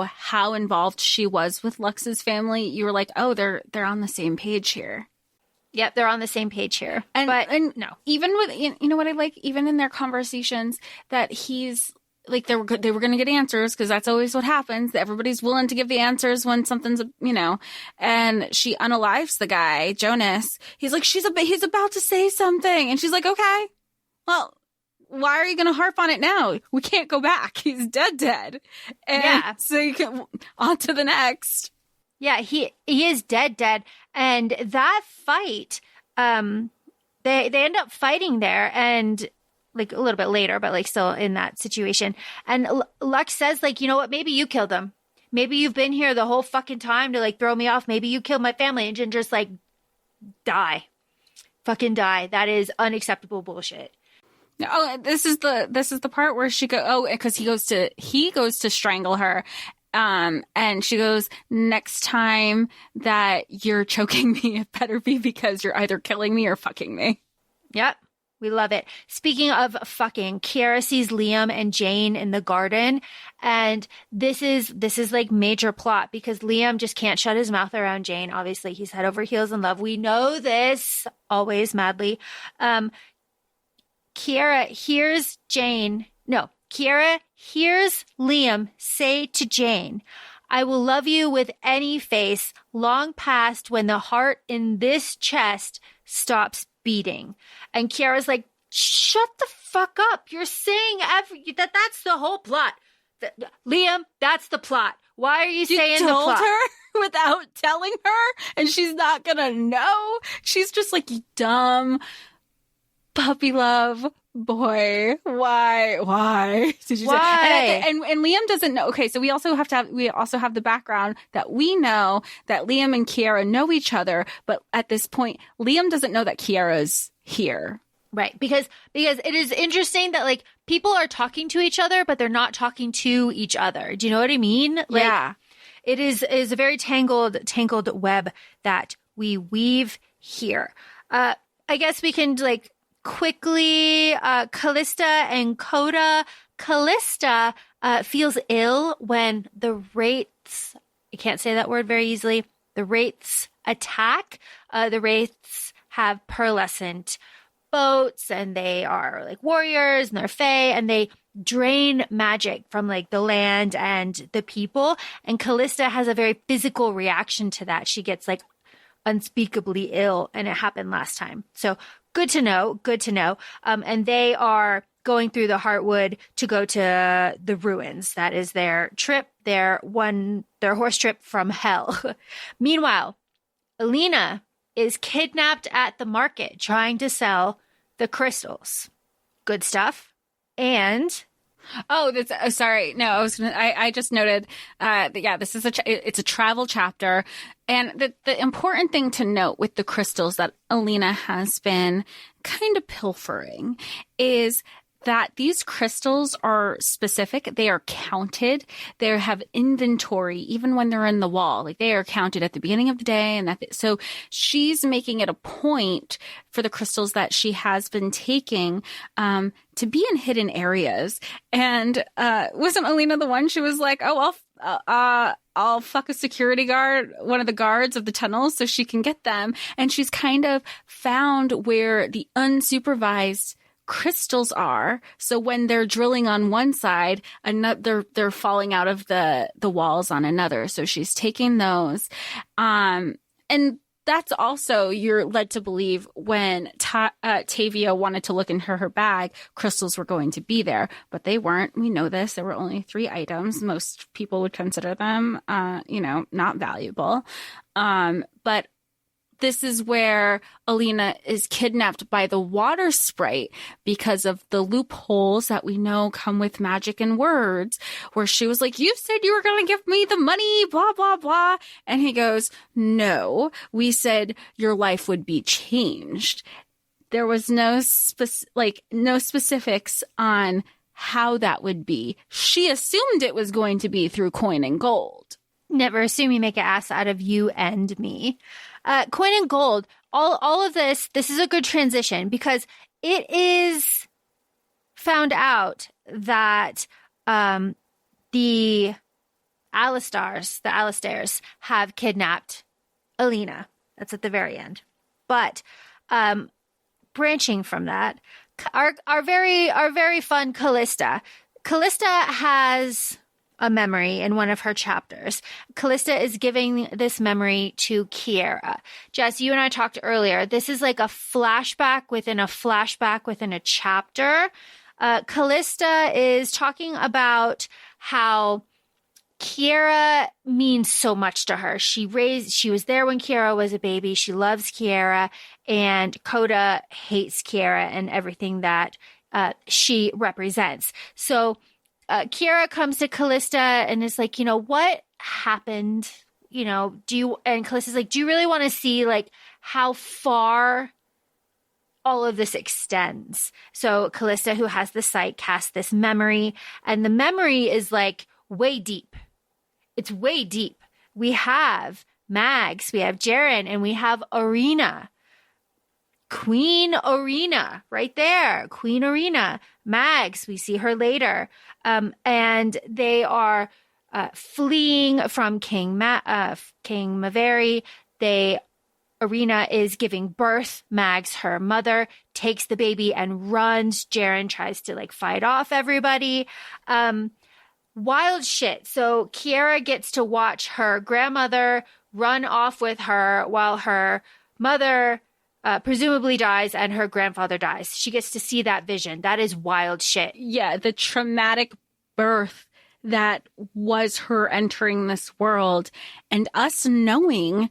how involved she was with Lux's family, you were like, oh, they're on the same page here. Yep, they're on the same page here. And no, even with what I like, even in their conversations, that he's they were going to get answers because that's always what happens. Everybody's willing to give the answers when something's and she unalives the guy Jonas. He's like, he's about to say something, and she's like, okay, well, why are you going to harp on it now? We can't go back. He's dead. And yeah. So you can on to the next. Yeah, he is dead. And that fight, they end up fighting there and a little bit later, but still in that situation. And Lux says you know what? Maybe you killed him. Maybe you've been here the whole fucking time to throw me off. Maybe you killed my family. And Ginger's die. Fucking die. That is unacceptable bullshit. Oh, this is the part where she because he goes to strangle her. And she goes, next time that you're choking me, it better be because you're either killing me or fucking me. Yep. We love it. Speaking of fucking, Kiara sees Liam and Jane in the garden. And this is major plot because Liam just can't shut his mouth around Jane. Obviously, he's head over heels in love. We know this always madly. Kiara hears Liam say to Jane, I will love you with any face long past when the heart in this chest stops beating. And Kiara's like, shut the fuck up. You're saying that's the whole plot. Liam, that's the plot. Why are you saying the plot? You told her without telling her and she's not gonna know? She's just like, you dumb puppy love boy. Why did you Why? say? And Liam doesn't know. Okay, so we also have the background that we know that Liam and Kiara know each other, but at this point Liam doesn't know that Kiara's here. Right, because it is interesting that people are talking to each other, but they're not talking to each other. Do you know what I mean? Yeah, it is a very tangled web that we weave here. I guess we can like quickly, Callista and Coda. Callista feels ill when the wraiths, I can't say that word very easily, the wraiths attack. The wraiths have pearlescent boats and they are like warriors and they're fae and they drain magic from like the land and the people. And Callista has a very physical reaction to that. She gets like unspeakably ill, and it happened last time. So good to know. And they are going through the Heartwood to go to the ruins. That is their trip, their horse trip from hell. Meanwhile, Alina is kidnapped at the market trying to sell the crystals. Good stuff. And sorry. No, I just noted that this is it's a travel chapter. And the important thing to note with the crystals that Alina has been kind of pilfering is that these crystals are specific. They are counted. They have inventory, even when they're in the wall. Like they are counted at the beginning of the day. And so she's making it a point for the crystals that she has been taking to be in hidden areas. And wasn't Alina the one? She was like, "Oh, I'll fuck a security guard, one of the guards of the tunnels, so she can get them." And she's kind of found where the unsupervised crystals are. So when they're drilling on one side, they're falling out of the walls on another. So she's taking those. And that's also, you're led to believe when Tavia wanted to look into her bag, crystals were going to be there, but they weren't. We know this. There were only 3 items. Most people would consider them, not valuable. But this is where Alina is kidnapped by the water sprite because of the loopholes that we know come with magic and words, where she was like, "You said you were going to give me the money, blah, blah, blah." And he goes, "No, we said your life would be changed." There was no specifics on how that would be. She assumed it was going to be through coin and gold. Never assume you make an ass out of you and me. Coin and gold, all of this is a good transition because it is found out that the Alistairs have kidnapped Alina. That's at the very end. But branching from that, our very fun Callista. Callista has a memory in one of her chapters. Callista is giving this memory to Kiera. Jess, you and I talked earlier. This is like a flashback within a flashback within a chapter. Callista is talking about how Kiera means so much to her. She was there when Kiera was a baby. She loves Kiera, and Coda hates Kiera and everything that she represents. So Kiera comes to Callista and is like, what happened? And Callista's like, do you really want to see like how far all of this extends? So Callista, who has the sight, casts this memory, and the memory is like way deep. It's way deep. We have Mags, we have Jaren, and we have Arena. Queen Arena, right there. Queen Arena. Mags, we see her later. And they are fleeing from King Maveri. Arena is giving birth. Mags, her mother, takes the baby and runs. Jaren tries to like fight off everybody. Wild shit. So Kiera gets to watch her grandmother run off with her while her mother presumably dies and her grandfather dies. She gets to see that vision. That is wild shit. Yeah, the traumatic birth that was her entering this world, and us knowing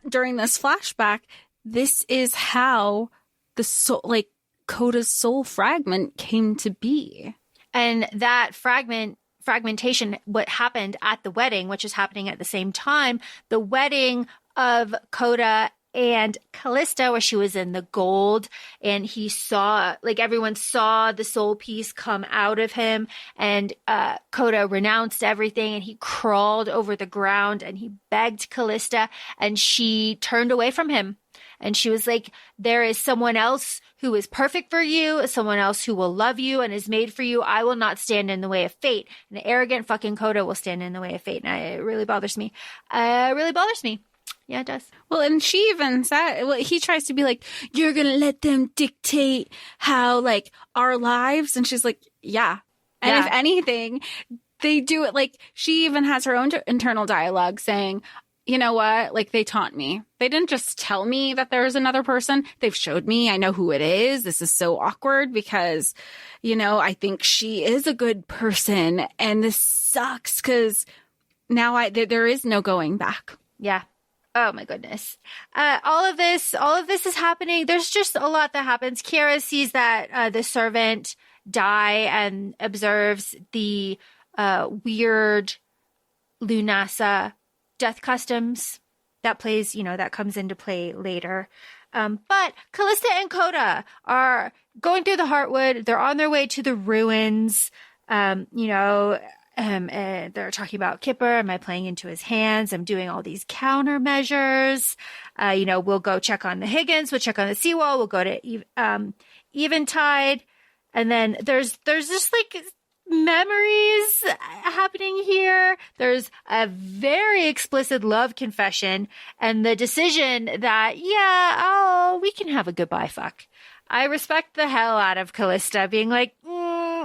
during this flashback, this is how the soul, like Coda's soul fragment, came to be. And that fragmentation, what happened at the wedding, which is happening at the same time, the wedding of Coda and Callista, where she was in the gold, and he saw, like, everyone saw the soul piece come out of him, and Coda renounced everything, and he crawled over the ground, and he begged Callista, and she turned away from him. And she was like, there is someone else who is perfect for you, someone else who will love you and is made for you. I will not stand in the way of fate. And the arrogant fucking Coda will stand in the way of fate. And it really bothers me. Yeah, it does. Well, and she even said, well, he tries to be like, you're going to let them dictate how, like, our lives. And she's like, yeah. And if anything, they do it like, she even has her own internal dialogue saying, you know what? Like, they taunt me. They didn't just tell me that there's another person. They've showed me. I know who it is. This is so awkward because, you know, I think she is a good person. And this sucks because now there is no going back. Yeah. Oh my goodness. All of this is happening. There's just a lot that happens. Kiara sees that the servant die and observes the weird Lunasa death customs that comes into play later. But Callista and Coda are going through the Heartwood. They're on their way to the ruins. They're talking about Kipper. Am I playing into his hands? I'm doing all these countermeasures. We'll go check on the Higgins. We'll check on the seawall. We'll go to Eventide. And then there's just like memories happening here. There's a very explicit love confession and the decision that, we can have a goodbye fuck. I respect the hell out of Callista being like,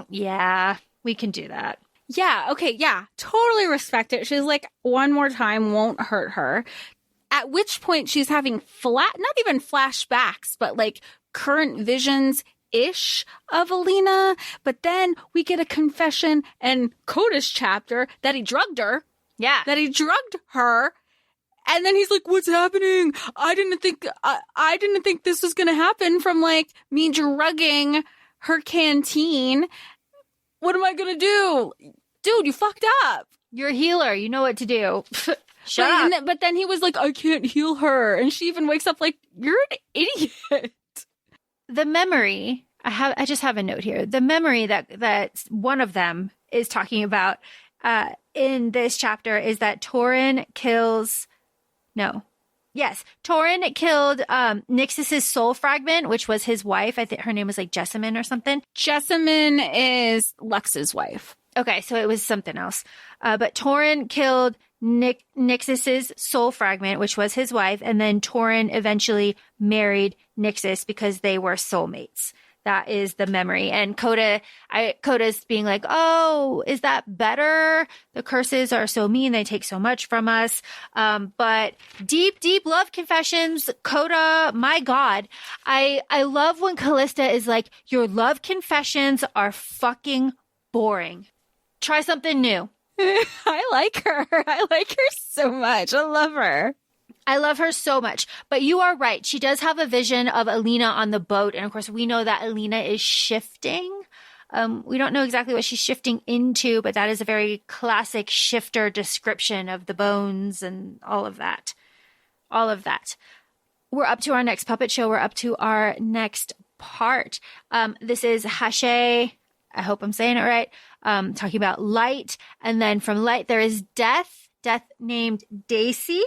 yeah, we can do that. Yeah. Okay. Yeah. Totally respect it. She's like, one more time won't hurt her. At which point she's having not even flashbacks, but like current visions ish of Alina, but then we get a confession in Coda's chapter that he drugged her. Yeah. That he drugged her. And then he's like, what's happening? I didn't think this was going to happen from like me drugging her canteen. What am I going to do? Dude, you fucked up. You're a healer. You know what to do. Shut up. But then he was like, I can't heal her. And she even wakes up like, you're an idiot. The memory, I just have a note here. The memory that one of them is talking about in this chapter is that Torin killed Nixus's soul fragment, which was his wife. I think her name was like Jessamine or something. Jessamine is Lux's wife. Okay, so it was something else. But Torin killed Nixus's soul fragment, which was his wife, and then Torin eventually married Nixus because they were soulmates. That is the memory. And Coda's being like, oh, is that better? The curses are so mean. They take so much from us. But deep, deep love confessions. Coda, my God. I love when Callista is like, your love confessions are fucking boring. Try something new. I like her. I like her so much. I love her. I love her so much. But you are right. She does have a vision of Alina on the boat. And of course, we know that Alina is shifting. We don't know exactly what she's shifting into, but that is a very classic shifter description of the bones and all of that. All of that. We're up to our next puppet show. We're up to our next part. This is Hache. I hope I'm saying it right. Talking about light. And then from light, there is death. Death named Daisy.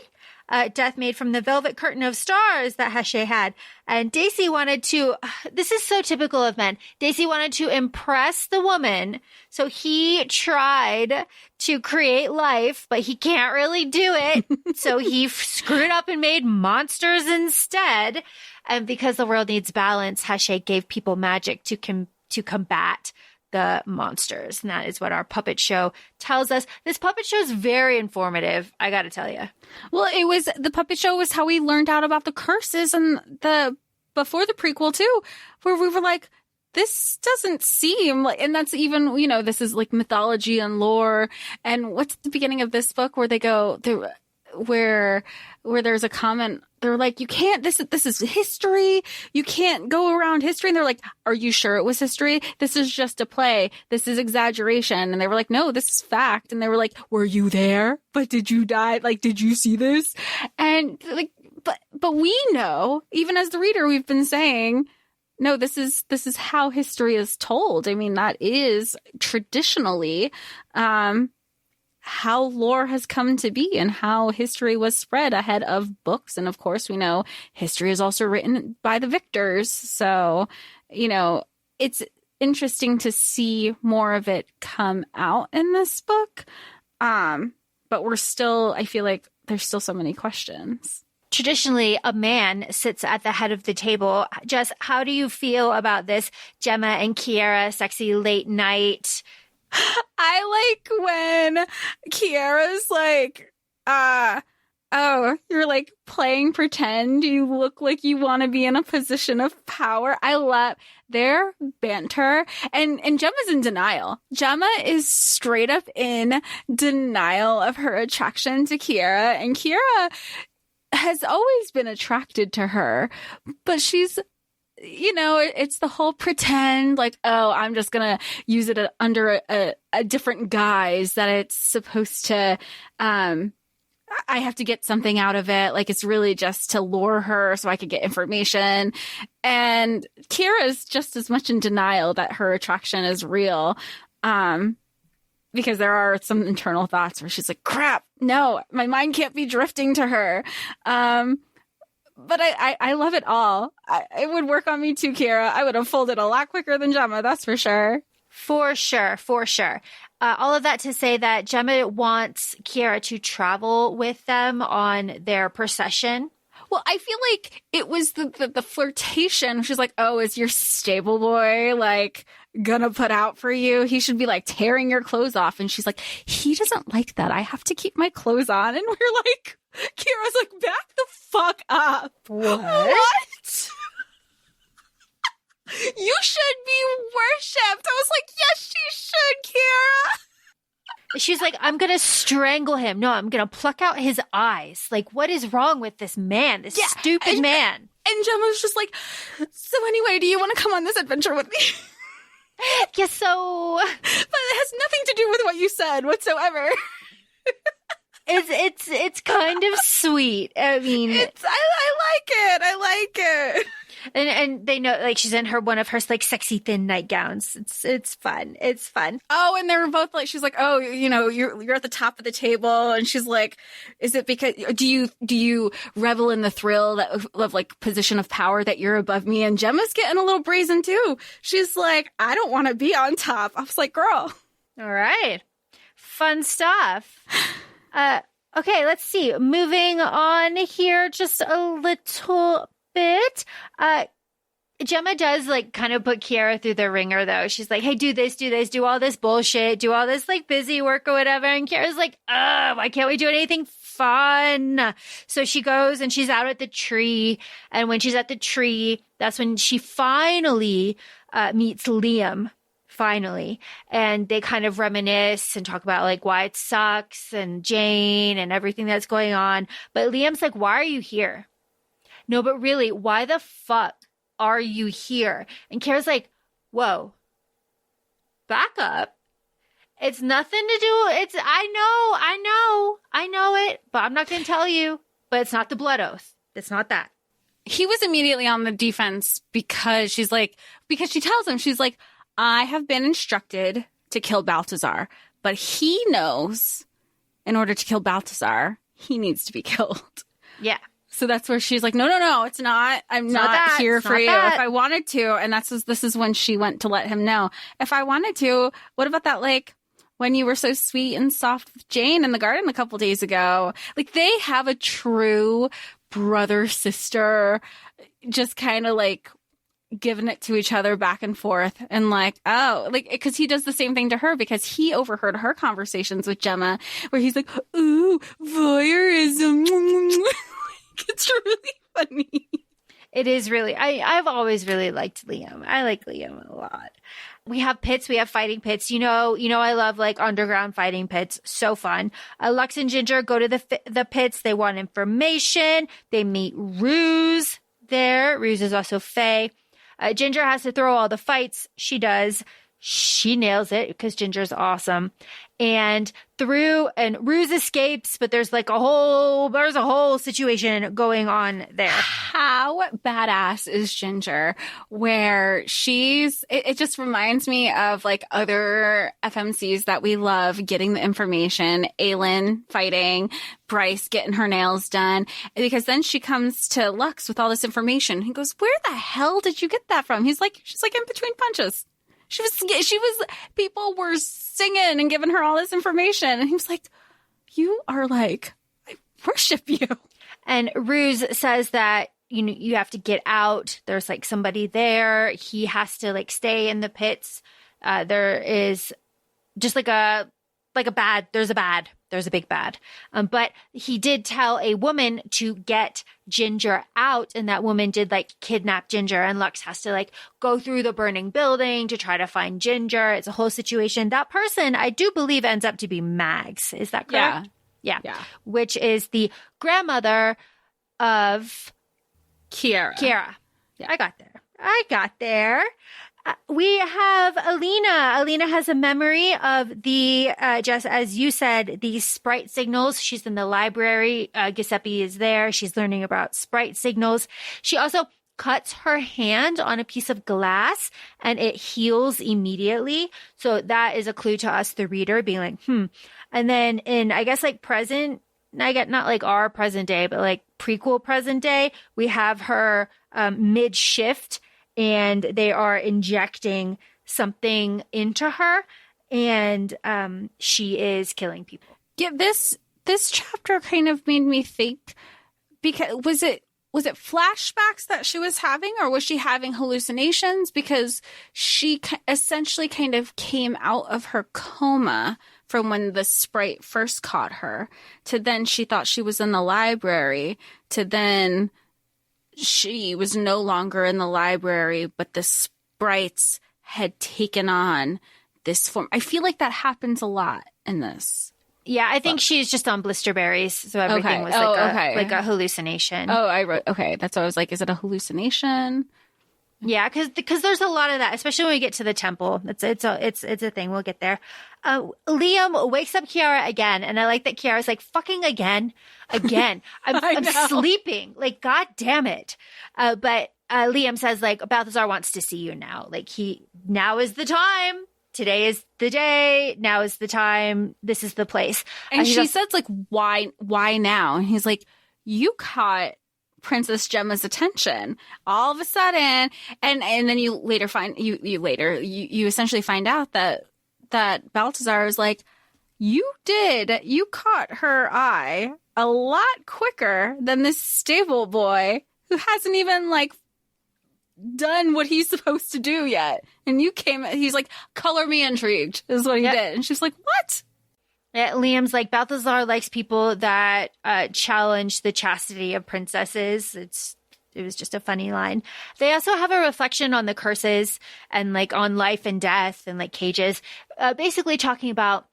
Death made from the velvet curtain of stars that Hache had. And Daisy wanted to, this is so typical of men. Daisy wanted to impress the woman. So he tried to create life, but he can't really do it. So he screwed up and made monsters instead. And because the world needs balance, Hache gave people magic to combat the monsters. And that is what our puppet show tells us. This puppet show is very informative, I gotta tell you. Well, the puppet show was how we learned out about the curses and before the prequel too, where we were like, this doesn't seem like, and that's even, this is like mythology and lore. And what's the beginning of this book where they go where there's a comment, they're like, you can't, this is history. You can't go around history. And they're like, are you sure it was history? This is just a play. This is exaggeration. And they were like, no, this is fact. And they were like, were you there? But did you die? Like, did you see this? And like, but we know, even as the reader, we've been saying, no, this is how history is told. I mean, that is traditionally how lore has come to be and how history was spread ahead of books. And of course, we know history is also written by the victors. So, it's interesting to see more of it come out in this book. But I feel like there's still so many questions. Traditionally, a man sits at the head of the table. Jess, how do you feel about this Gemma and Kiera sexy late night? I like when Kiera's like, oh, you're like playing pretend. You look like you want to be in a position of power. I love their banter. And Gemma's in denial. Gemma is straight up in denial of her attraction to Kiera. And Kiera has always been attracted to her, but she's, it's the whole pretend, like, oh, I'm just going to use it under a different guise that it's supposed to, I have to get something out of it. Like, it's really just to lure her so I could get information. And Kira's just as much in denial that her attraction is real. Because there are some internal thoughts where she's like, crap, no, my mind can't be drifting to her. But I love it all. It would work on me too, Kira. I would have folded a lot quicker than Gemma, that's for sure. For sure. All of that to say that Gemma wants Kiera to travel with them on their procession. Well, I feel like it was the flirtation. She's like, oh, is your stable boy like gonna put out for you? He should be like tearing your clothes off. And she's like, he doesn't like that. I have to keep my clothes on. And we're like, Kira's like, back the fuck up. What? You should be worshipped. I was like, yes, she should, Kira. She's like, I'm going to strangle him. No, I'm going to pluck out his eyes. Like, what is wrong with this man? This stupid man. And Gemma's just like, so anyway, do you want to come on this adventure with me? Yes, so. But it has nothing to do with what you said whatsoever. It's kind of sweet. I mean, I like it. And they know, like, she's in one of her like sexy thin nightgowns. It's fun. It's fun. Oh, and they're both like, she's like, oh, you're at the top of the table, and she's like, is it because do you revel in the thrill of like position of power that you're above me? And Gemma's getting a little brazen too. She's like, I don't want to be on top. I was like, girl. All right, fun stuff. Okay, let's see. Moving on here, just a little bit. Gemma does like kind of put Kiera through the ringer though. She's like, hey, do this, do all this bullshit, do all this like busy work or whatever. And Kiera's like, why can't we do anything fun? So she goes and she's out at the tree. And when she's at the tree, that's when she finally meets Liam. Finally. And they kind of reminisce and talk about like why it sucks and Jane and everything that's going on. But Liam's like, why are you here? No, but really, why the fuck are you here? And Kara's like, whoa, back up. It's nothing to do. I know it, but I'm not going to tell you. But it's not the blood oath. It's not that. He was immediately on the defense because she tells him, she's like, I have been instructed to kill Balthazar, but he knows in order to kill Balthazar, he needs to be killed. Yeah. So that's where she's like, no, it's not. I'm not here for you. If I wanted to, and this is when she went to let him know. If I wanted to, what about that, like, when you were so sweet and soft with Jane in the garden a couple days ago? Like, they have a true brother-sister, just kind of, like, giving it to each other back and forth. And, like, oh, like, because he does the same thing to her because he overheard her conversations with Gemma where he's like, ooh, voyeurism. It's really funny. It is really. I've always really liked Liam. I like Liam a lot. We have pits. We have fighting pits. You know, I love like underground fighting pits. So fun. Lux and Ginger go to the pits. They want information. They meet Ruse there. Ruse is also Faye. Ginger has to throw all the fights. She does. She nails it because Ginger's awesome. And Ruse escapes, but there's a whole situation going on there. How badass is Ginger? Where it just reminds me of other FMCs that we love, getting the information, Aylin fighting, Bryce getting her nails done, because then she comes to Lux with all this information. He goes, "Where the hell did you get that from?" She's in between punches. People were singing and giving her all this information. And he was like, "You are I worship you." And Ruse says that, you have to get out. There's somebody there. He has to stay in the pits. There is just there's a big bad. But he did tell a woman to get Ginger out, and that woman did kidnap Ginger, and Lux has to go through the burning building to try to find Ginger. It's a whole situation. That person, I do believe, ends up to be Mags. Is that correct? Yeah. Which is the grandmother of Kiara. Yeah. I got there. We have Alina. Alina has a memory of the, just as you said, the sprite signals. She's in the library. Giuseppe is there. She's learning about sprite signals. She also cuts her hand on a piece of glass and it heals immediately. So that is a clue to us, the reader, being And then in, I guess, present, I get not our present day, but prequel present day, we have her mid shift. And they are injecting something into her, and she is killing people. Yeah, this chapter kind of made me think, because was it flashbacks that she was having, or was she having hallucinations? Because she essentially kind of came out of her coma from when the sprite first caught her, to then she thought she was in the library, to then she was no longer in the library, but the sprites had taken on this form. I feel like that happens a lot in this. Yeah, I think she's just on blisterberries, so everything was like a hallucination. Oh, I wrote, okay. That's what I was like, is it a hallucination? Yeah, because there's a lot of that, especially when we get to the temple. It's a thing. We'll get there. Liam wakes up Kiara again, and I like that Kiara's fucking again. I'm sleeping. God damn it. But Liam says Balthazar wants to see you now. Now is the time. Today is the day. Now is the time. This is the place. And she says why now? And he's like, you caught Princess Gemma's attention all of a sudden, and then you later find you essentially find out that Balthazar is you caught her eye a lot quicker than this stable boy who hasn't even done what he's supposed to do yet, and he's color me intrigued is what he did, and she's like, what? Yeah, Liam's Balthazar likes people that challenge the chastity of princesses. It was just a funny line. They also have a reflection on the curses and on life and death and cages, basically talking about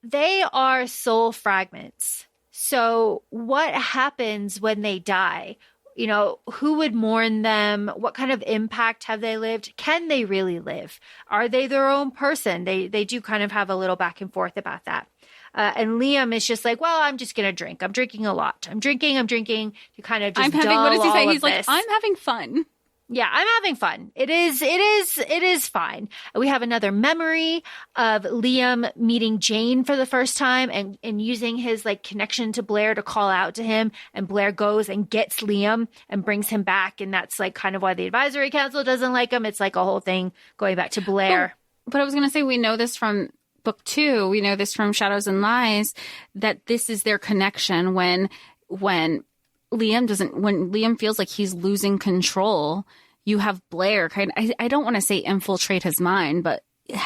they are soul fragments. So what happens when they die? Who would mourn them? What kind of impact have they lived? Can they really live? Are they their own person? They do kind of have a little back and forth about that. And Liam is just well, I'm just going to drink. I'm drinking a lot. I'm drinking to kind of just what does he say? He's this. I'm having fun. Yeah, I'm having fun. It is fine. We have another memory of Liam meeting Jane for the first time and using his connection to Blair to call out to him. And Blair goes and gets Liam and brings him back. And that's kind of why the advisory council doesn't like him. It's a whole thing going back to Blair. But I was going to say, we know this from book 2, we know this from Shadows and Lies, that this is their connection when Liam feels like he's losing control. You have Blair I don't want to say infiltrate his mind, but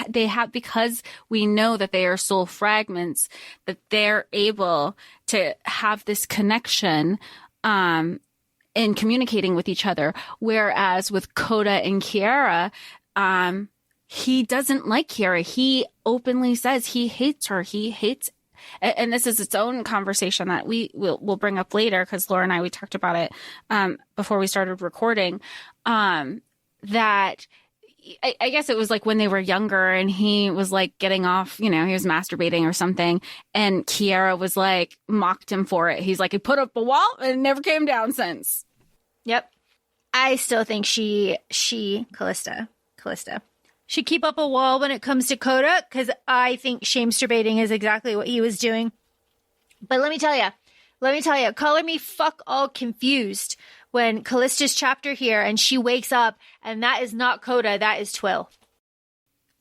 they have, because we know that they are soul fragments, that they're able to have this connection in communicating with each other. Whereas with Coda and Kiara, he doesn't like Kiara. He openly says he hates her. He hates, and this is its own conversation that we'll bring up later, because Laura and I, we talked about it before we started recording, that I guess it was like when they were younger and he was like getting off, he was masturbating or something. And Kiera was like, mocked him for it. He's like, he put up a wall and it never came down since. Yep. I still think Callista should keep up a wall when it comes to Coda, because I think shamesturbating is exactly what he was doing. But let me tell you, color me fuck all confused when Callista's chapter here and she wakes up and that is not Coda, that is Twill.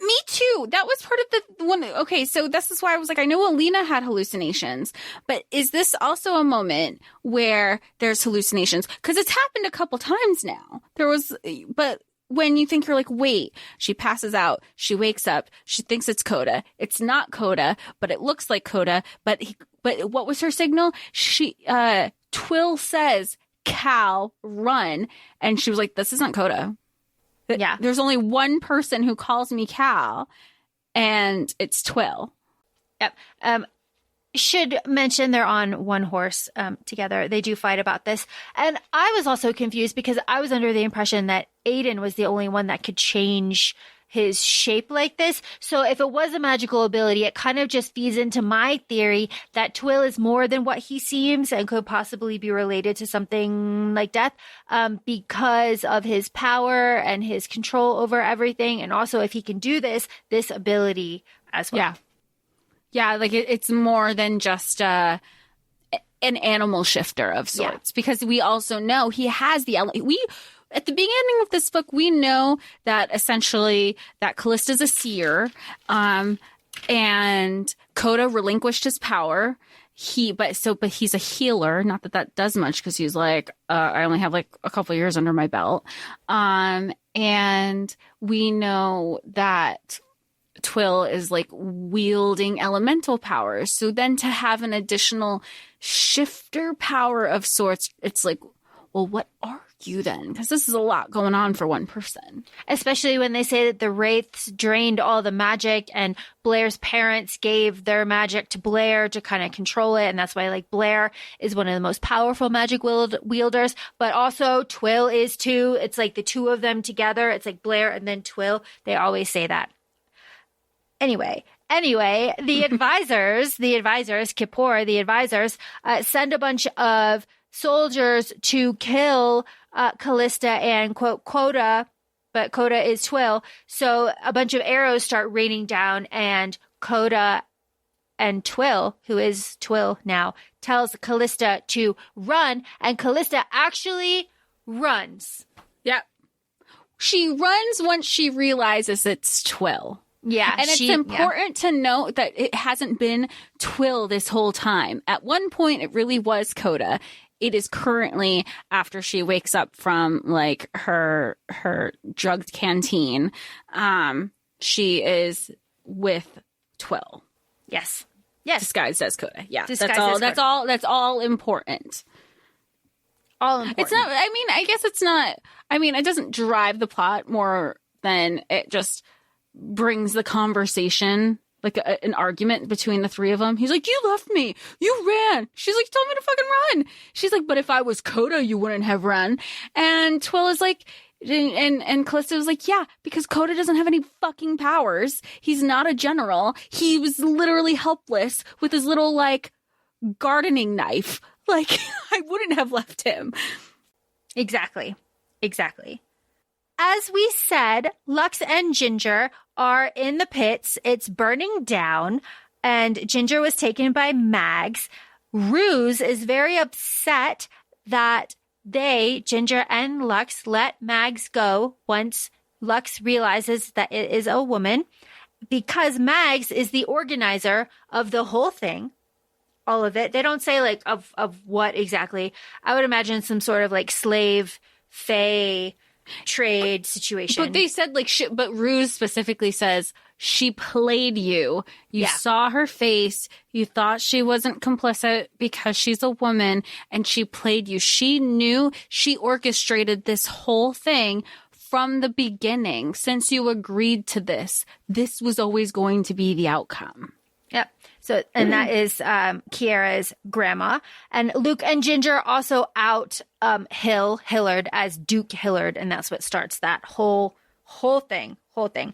Me too. That was part of the one. Okay, so this is why I was like, I know Alina had hallucinations, but is this also a moment where there's hallucinations? Because it's happened a couple times now. But when you think, you're like, wait, she passes out, she wakes up, she thinks it's Coda. It's not Coda, but it looks like Coda. But what was her signal? Twill says, Cal, run. And she was like, this isn't Coda. Yeah. There's only one person who calls me Cal, and it's Twill. Yep. Should mention they're on one horse together. They do fight about this. And I was also confused because I was under the impression that Aiden was the only one that could change his shape like this. So if it was a magical ability, it kind of just feeds into my theory that Twill is more than what he seems and could possibly be related to something like death because of his power and his control over everything. And also if he can do this ability as well. Yeah. Yeah, like it's more than just an animal shifter of sorts, because we also know he has the at the beginning of this book, we know that essentially that Callista's a seer, and Coda relinquished his power. But he's a healer. Not that does much, because he's like, I only have like a couple years under my belt. And we know that Twill is like wielding elemental powers. So then to have an additional shifter power of sorts, it's like, well, what are you then? Because this is a lot going on for one person. Especially when they say that the Wraiths drained all the magic and Blair's parents gave their magic to Blair to kind of control it. And that's why like Blair is one of the most powerful magic wielders. But also Twill is too. It's like the two of them together. It's like Blair and then Twill. They always say that. Anyway, the advisors, Kippur, the advisors, send a bunch of soldiers to kill Callista and, quote, Coda, but Coda is Twill. So a bunch of arrows start raining down, and Coda and Twill, who is Twill now, tells Callista to run, and Callista actually runs. Yep. She runs once she realizes it's Twill. Yeah. And it's important to note that it hasn't been Twill this whole time. At one point, it really was Coda. It is currently, after she wakes up from like her drugged canteen, she is with Twill. Yes. Disguised as Coda. Yeah. Disguised that's all important. All important. It's not, I guess it's not, it doesn't drive the plot more than it just brings the conversation, like an argument between the three of them. He's like, you left me. You ran. She's like, you told me to fucking run. She's like, but if I was Coda, you wouldn't have run. And Twill is like, and Callista was like, yeah, because Coda doesn't have any fucking powers. He's not a general. He was literally helpless with his little, like, gardening knife. Like, I wouldn't have left him. Exactly. As we said, Lux and Ginger are in the pits. It's burning down, and Ginger was taken by Mags. Ruse is very upset that Ginger and Lux, let Mags go once Lux realizes that it is a woman, because Mags is the organizer of the whole thing. All of it. They don't say like of what exactly. I would imagine some sort of like slave, fae, trade situation. But they said like shit, but Ruse specifically says she played you. You saw her face. You thought she wasn't complicit because she's a woman, and she played you. She knew, she orchestrated this whole thing from the beginning. Since you agreed to this was always going to be the outcome. Yep. So, and that is Kiera's grandma. And Luke and Ginger also out Hillard as Duke Hillard, and that's what starts that whole thing. whole thing.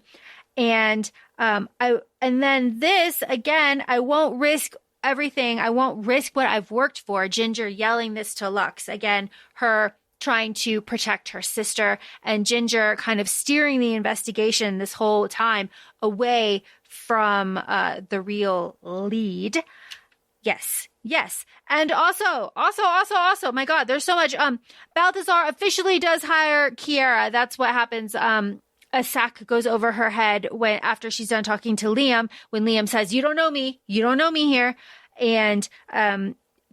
And then this again, I won't risk everything. I won't risk what I've worked for. Ginger yelling this to Lux again, her trying to protect her sister, and Ginger kind of steering the investigation this whole time away from the real lead. Yes. And also, my God, there's so much. Balthazar officially does hire Kiera. That's what happens. A sack goes over her head after she's done talking to Liam, when Liam says, you don't know me here. And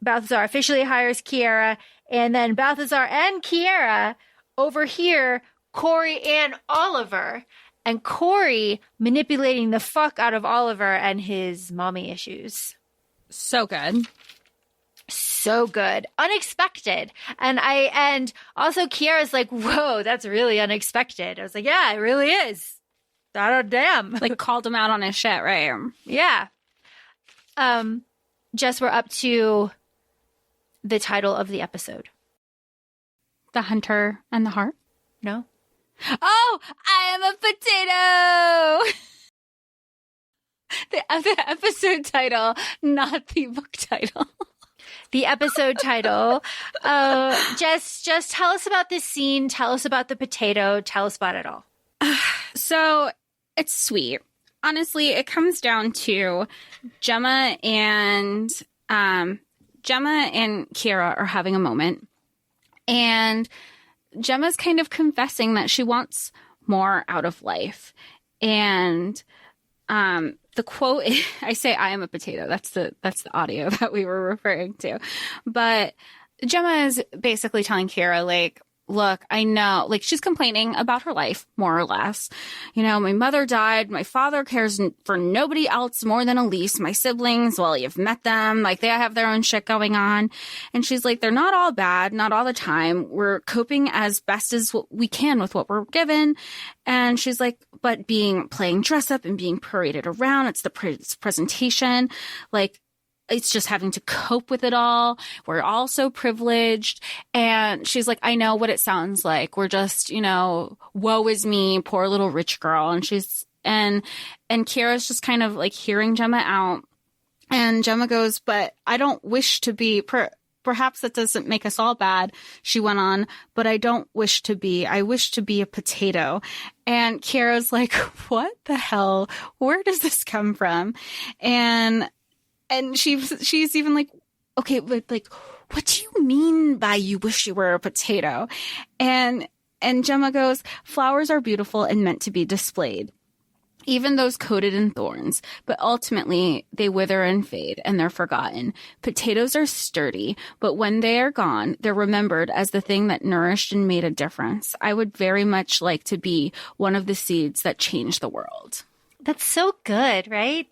Balthazar officially hires Kiera. And then Balthazar and Kiera overhear Corey and Oliver, and Corey manipulating the fuck out of Oliver and his mommy issues. So good. So good. Unexpected. And also Kiera's like, whoa, that's really unexpected. I was like, yeah, it really is. Damn. Like called him out on his shit, right? Yeah. Jess, we're up to the title of the episode. The Hunter and the Heart? No. Oh, I am a potato. The episode title, not the book title. The episode title. Jess, tell us about this scene. Tell us about the potato. Tell us about it all. So it's sweet. Honestly, it comes down to Gemma and Kiera are having a moment, and Gemma's kind of confessing that she wants more out of life. And the quote, I say, I am a potato. That's the audio that we were referring to. But Gemma is basically telling Kiera, like, look, I know, like, she's complaining about her life, more or less. You know, my mother died. My father cares for nobody else more than Elise. My siblings, well, you've met them. Like, they have their own shit going on. And she's like, they're not all bad, not all the time. We're coping as best as we can with what we're given. And she's like, but playing dress up and being paraded around, it's the presentation. Like, it's just having to cope with it all. We're all so privileged. And she's like, I know what it sounds like. We're just, you know, woe is me, poor little rich girl. And Kiera's just kind of like hearing Gemma out. And Gemma goes, but I don't wish to be, perhaps that doesn't make us all bad, she went on, but I wish to be a potato. And Kiera's like, what the hell? Where does this come from? And she's even like, okay, but like, what do you mean by you wish you were a potato? And Gemma goes, flowers are beautiful and meant to be displayed, even those coated in thorns, but ultimately they wither and fade and they're forgotten. Potatoes are sturdy, but when they are gone, they're remembered as the thing that nourished and made a difference. I would very much like to be one of the seeds that changed the world. That's so good, right?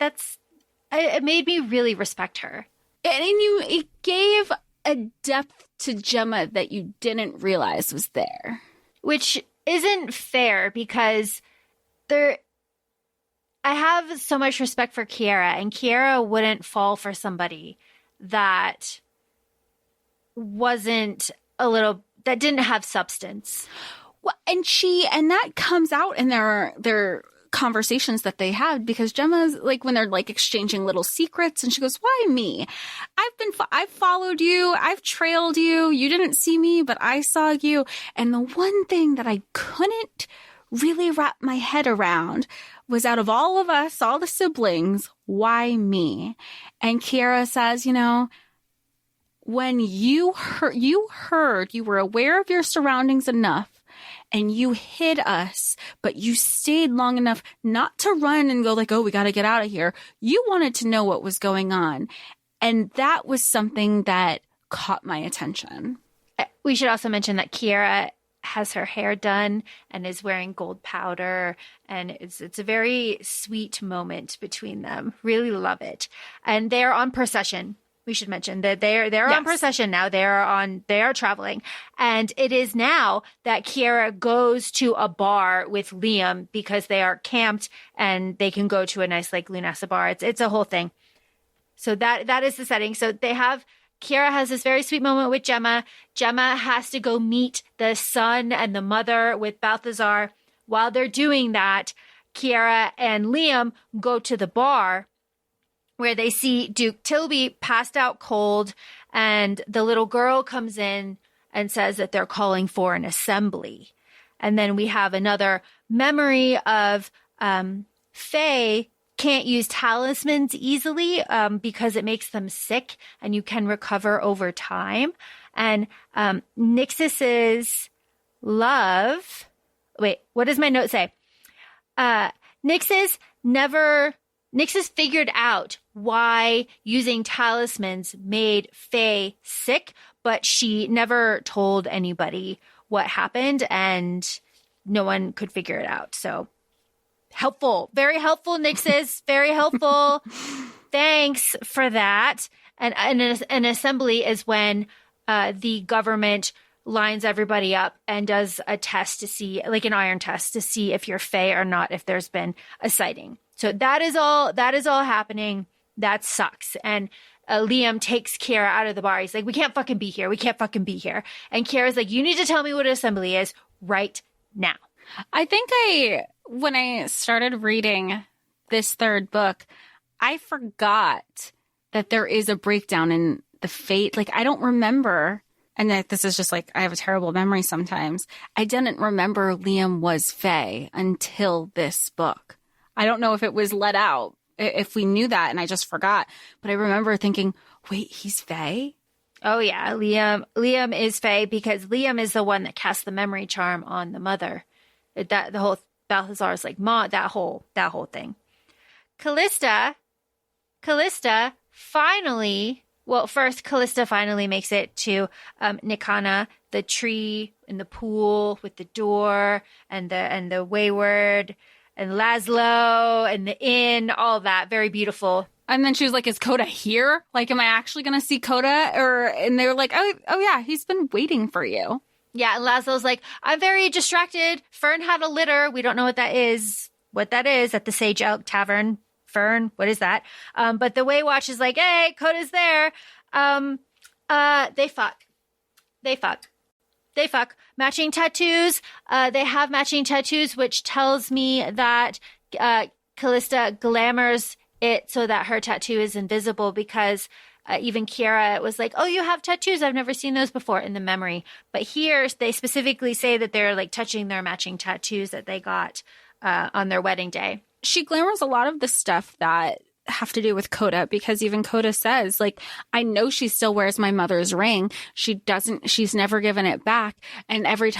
It made me really respect her. And it gave a depth to Gemma that you didn't realize was there. Which isn't fair, because I have so much respect for Kiera, and Kiera wouldn't fall for somebody that that didn't have substance. Well, and that comes out in their conversations that they had, because Gemma's like, when they're like exchanging little secrets, and she goes, why me? I've followed you. I've trailed you. You didn't see me, but I saw you. And the one thing that I couldn't really wrap my head around was, out of all of us, all the siblings, why me? And Kiera says, you know, when you were aware of your surroundings enough, and you hid us, but you stayed long enough not to run and go like, oh, we got to get out of here. You wanted to know what was going on. And that was something that caught my attention. We should also mention that Kiera has her hair done and is wearing gold powder. And it's a very sweet moment between them. Really love it. And they're on procession. We should mention that they're yes. on procession now. They are traveling. And it is now that Kiera goes to a bar with Liam, because they are camped and they can go to a nice like Lunasa bar. It's a whole thing. So that is the setting. So Kiera has this very sweet moment with Gemma. Gemma has to go meet the son and the mother with Balthazar. While they're doing that, Kiara and Liam go to the bar where they see Duke Tilby passed out cold, and the little girl comes in and says that they're calling for an assembly. And then we have another memory of Faye can't use talismans easily because it makes them sick and you can recover over time. And Nixus's love... Wait, what does my note say? Nixus figured out why using talismans made Faye sick, but she never told anybody what happened, and no one could figure it out. So helpful, very helpful, Nixus, very helpful. Thanks for that. And an assembly is when the government lines everybody up and does a test to see, like an iron test, to see if you're Fae or not, if there's been a sighting. So that is all happening. That sucks. And Liam takes Kiara out of the bar. He's like, we can't fucking be here. We can't fucking be here. And Kiara's like, you need to tell me what an assembly is right now. I think when I started reading this third book, I forgot that there is a breakdown in the fate. Like, I don't remember. And that this is just like, I have a terrible memory sometimes. I didn't remember Liam was Fae until this book. I don't know if it was let out, if we knew that and I just forgot. But I remember thinking, wait, he's Fae? Oh, yeah. Liam is Fae because Liam is the one that cast the memory charm on the mother. The whole Balthazar's like, Ma, that whole thing. Callista finally... Well, first, Callista finally makes it to Nikana, the tree in the pool with the door and the wayward and Laszlo and the inn, all that. Very beautiful. And then she was like, is Coda here? Like, am I actually going to see Coda? And they were like, oh yeah, he's been waiting for you. Yeah, and Laszlo's like, I'm very distracted. Fern had a litter. We don't know what that is at the Sage Elk Tavern. Fern, what is that? But the Waywatch is like, hey, Coda's there. They fuck. Matching tattoos. They have matching tattoos, which tells me that Callista glamours it so that her tattoo is invisible, because even Kiara was like, oh, you have tattoos. I've never seen those before in the memory. But here they specifically say that they're like touching their matching tattoos that they got on their wedding day. She glamours a lot of the stuff that have to do with Coda, because even Coda says, like, I know she still wears my mother's ring. She's never given it back. And every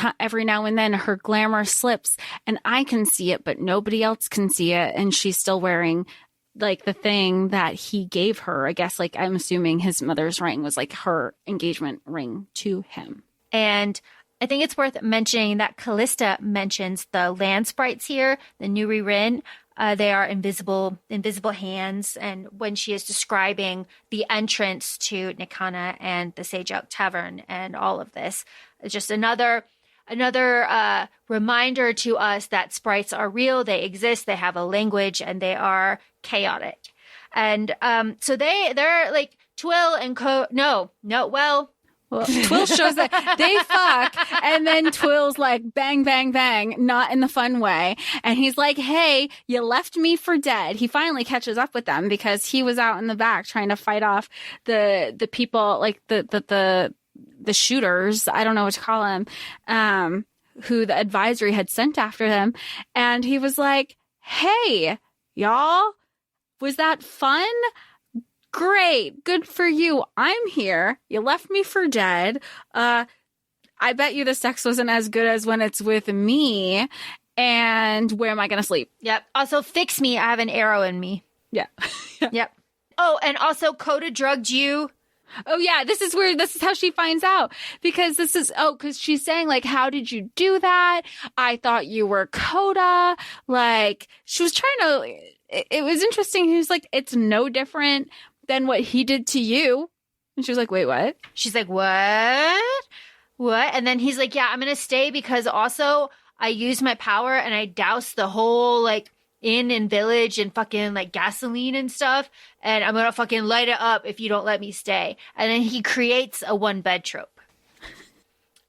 now and then her glamour slips and I can see it, but nobody else can see it. And she's still wearing like the thing that he gave her. I guess, like, I'm assuming his mother's ring was like her engagement ring to him. And I think it's worth mentioning that Callista mentions the land sprites here, the Nuri Rin. They are invisible hands. And when she is describing the entrance to Nikana and the Sage Elk Tavern and all of this, it's just another reminder to us that sprites are real. They exist. They have a language and they are chaotic. And so they're like Twill and Well, Twill shows that they fuck, and then Twill's like, bang, bang, bang, not in the fun way. And he's like, hey, you left me for dead. He finally catches up with them because he was out in the back trying to fight off the people, like the shooters, I don't know what to call them, who the advisory had sent after them. And he was like, hey, y'all, was that fun? Great. Good for you. I'm here. You left me for dead. I bet you the sex wasn't as good as when it's with me. And where am I going to sleep? Yep. Also, fix me. I have an arrow in me. Yeah. Yep. Oh, and also Coda drugged you. Oh, yeah. This is how she finds out. Because because she's saying, like, how did you do that? I thought you were Coda. Like, she was trying to, it was interesting. He was like, it's no different than what he did to you. And she was like, wait, what? She's like, what? And then he's like, yeah, I'm going to stay because also I used my power and I doused the whole like inn and village and fucking like gasoline and stuff. And I'm going to fucking light it up if you don't let me stay. And then he creates a one bed trope.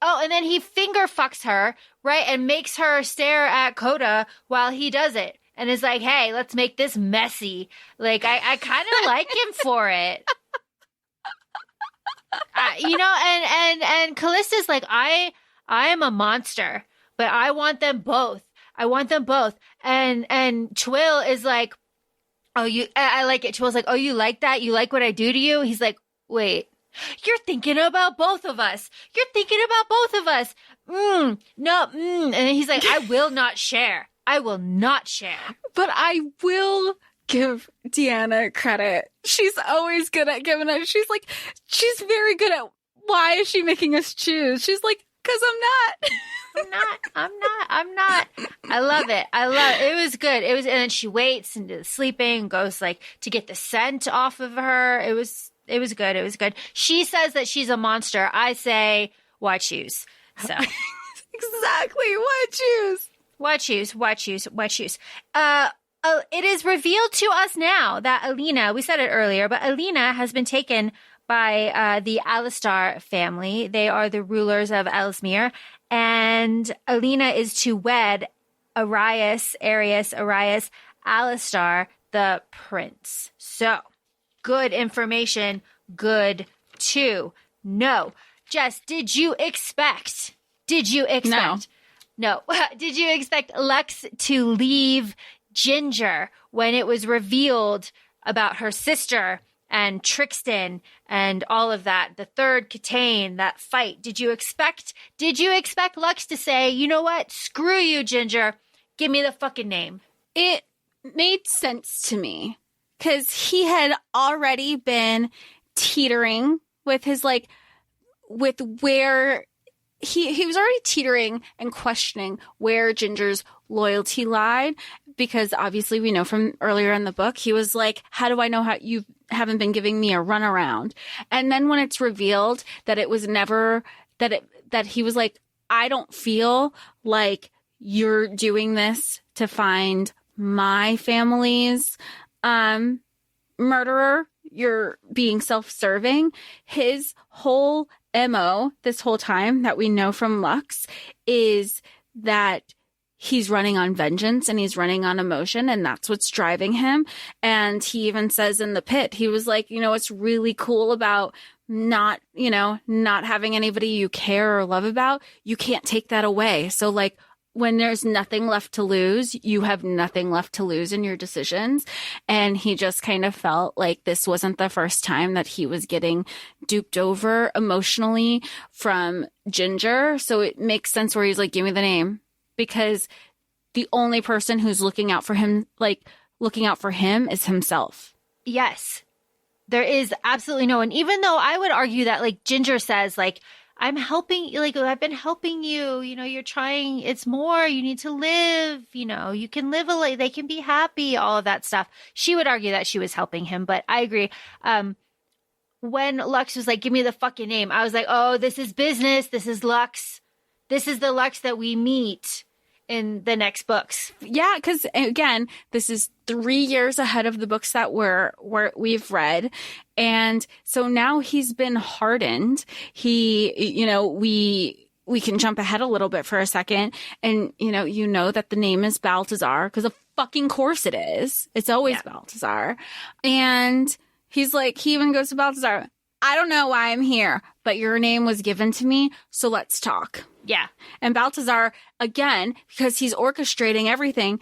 Oh, and then he finger fucks her, right? And makes her stare at Coda while he does it. and is like, hey, let's make this messy. Like, I kind of like him for it. And Callista's like, I am a monster, but I want them both. And Twill is like, I like it. Twill's like, oh, you like that? You like what I do to you? He's like, wait, you're thinking about both of us. No. And he's like, I will not share. But I will give Deanna credit. She's always good at giving it. She's very good at, why is she making us choose? She's like, because I'm not. I love it. It was good. And then she waits and sleeping, goes like to get the scent off of her. It was good. She says that she's a monster. I say, why choose? So exactly. Why choose? It is revealed to us now that Alina, we said it earlier, but Alina has been taken by the Alistar family. They are the rulers of Ellesmere, and Alina is to wed Arias, Alistar, the prince. So, good information, good to know. Jess, did you expect? No. Did you expect Lux to leave Ginger when it was revealed about her sister and Trixton and all of that, the third Catane, that fight? Did you expect Lux to say, you know what? Screw you, Ginger. Give me the fucking name. It made sense to me because he had already been teetering with his with where he was already teetering and questioning where Ginger's loyalty lied, because obviously we know from earlier in the book, he was like, how do I know how you haven't been giving me a runaround? And then when it's revealed that it was never, that he was like, I don't feel like you're doing this to find my family's murderer. You're being self-serving. His whole MO this whole time that we know from Lux is that he's running on vengeance and he's running on emotion, and that's what's driving him. And he even says in the pit, he was like, what's really cool about not having anybody you care or love about, you can't take that away. So like, when there's nothing left to lose, you have nothing left to lose in your decisions. And he just kind of felt like this wasn't the first time that he was getting duped over emotionally from Ginger. So it makes sense where he's like, give me the name. Because the only person who's looking out for him is himself. Yes. There is absolutely no one. Even though I would argue that like Ginger says, like, I'm helping, like, I've been helping you, you're trying, it's more, you need to live, you can live they can be happy, all of that stuff. She would argue that she was helping him, but I agree. When Lux was like, give me the fucking name, I was like, oh, this is business. This is Lux. This is the Lux that we meet in the next books. Yeah, because again, this is 3 years ahead of the books that we've read. And so now he's been hardened. We can jump ahead a little bit for a second. And, that the name is Balthazar, because of fucking course it is. It's always Balthazar. And he's like, he even goes to Balthazar, I don't know why I'm here, but your name was given to me, so let's talk. Yeah. And Balthazar, again, because he's orchestrating everything,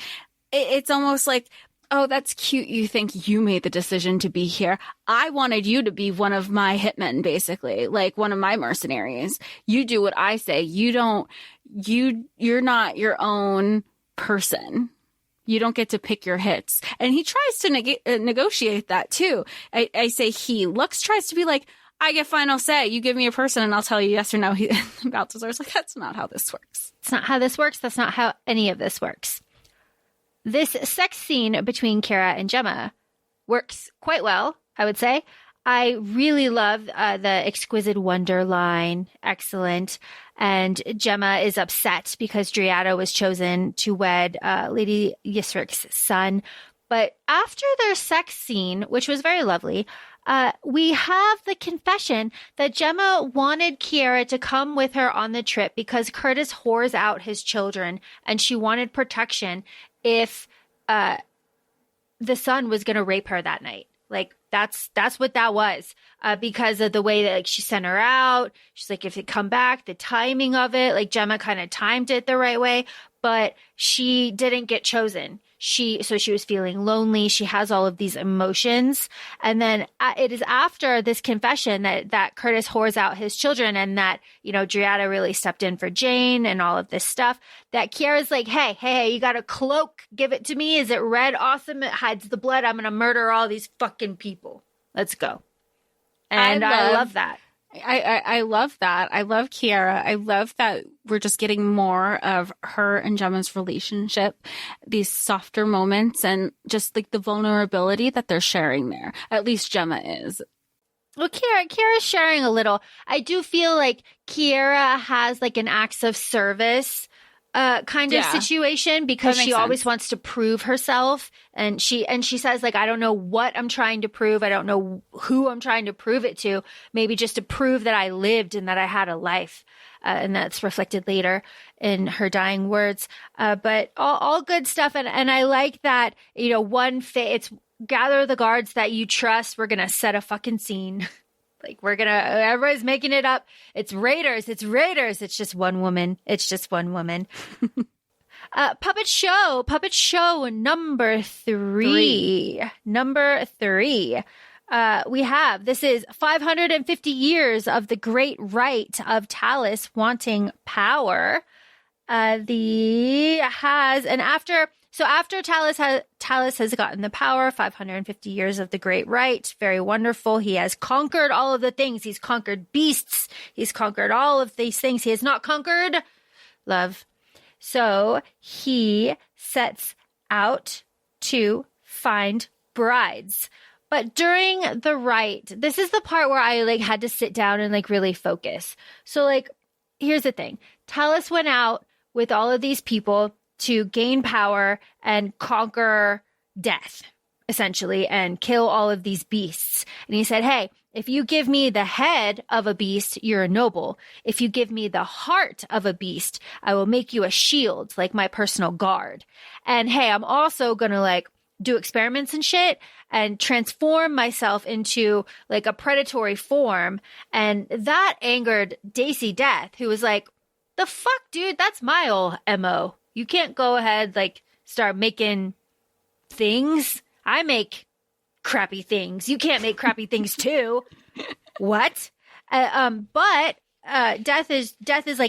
it's almost like, oh, that's cute. You think you made the decision to be here. I wanted you to be one of my hitmen, basically, like one of my mercenaries. You do what I say. You're not your own person. You don't get to pick your hits. And he tries to negotiate that too. I say he. Lux tries to be like, I get final say. You give me a person and I'll tell you yes or no. Balthazar's like, that's not how this works. It's not how this works. That's not how any of this works. This sex scene between Kara and Gemma works quite well, I would say. I really love the exquisite wonder line. Excellent. And Gemma is upset because Driada was chosen to wed Lady Ysric's son. But after their sex scene, which was very lovely, we have the confession that Gemma wanted Kiara to come with her on the trip because Curtis whores out his children and she wanted protection if the son was going to rape her that night. Like that's what that was, because of the way that like she sent her out. She's like, if it come back, the timing of it, like Gemma kind of timed it the right way, but she didn't get chosen. So she was feeling lonely. She has all of these emotions. And then it is after this confession that Curtis whores out his children, and that, Dreada really stepped in for Jane and all of this stuff, that Kiara's like, hey, you got a cloak? Give it to me. Is it red? Awesome. It hides the blood. I'm going to murder all these fucking people. Let's go. And I love that. I love that. I love Kiara. I love that we're just getting more of her and Gemma's relationship, these softer moments, and just like the vulnerability that they're sharing there. At least Gemma is. Well, Kiara's sharing a little. I do feel like Kiara has like an acts of service kind of situation, because she always wants to prove herself. And she says, like, I don't know what I'm trying to prove. I don't know who I'm trying to prove it to. Maybe just to prove that I lived and that I had a life. And that's reflected later in her dying words. But all good stuff. And I like that, it's gather the guards that you trust. We're going to set a fucking scene. Like, everybody's making it up. It's raiders. It's just one woman. Puppet show number three. We have, this is 550 years of the great right of Talus wanting power. After Talus has gotten the power, 550 years of the great right, very wonderful. He has conquered all of the things. He's conquered beasts. He's conquered all of these things. He has not conquered love. So he sets out to find brides. But during the rite, this is the part where I had to sit down and really focus. So here's the thing. Talus went out with all of these people to gain power and conquer death, essentially, and kill all of these beasts. And he said, hey, if you give me the head of a beast, you're a noble. If you give me the heart of a beast, I will make you a shield, like my personal guard. And hey, I'm also going to do experiments and shit and transform myself into a predatory form. And that angered Daisy Death, who was like, the fuck, dude, that's my old MO. You can't go ahead, start making things. I make crappy things. You can't make crappy things too. What? But Death is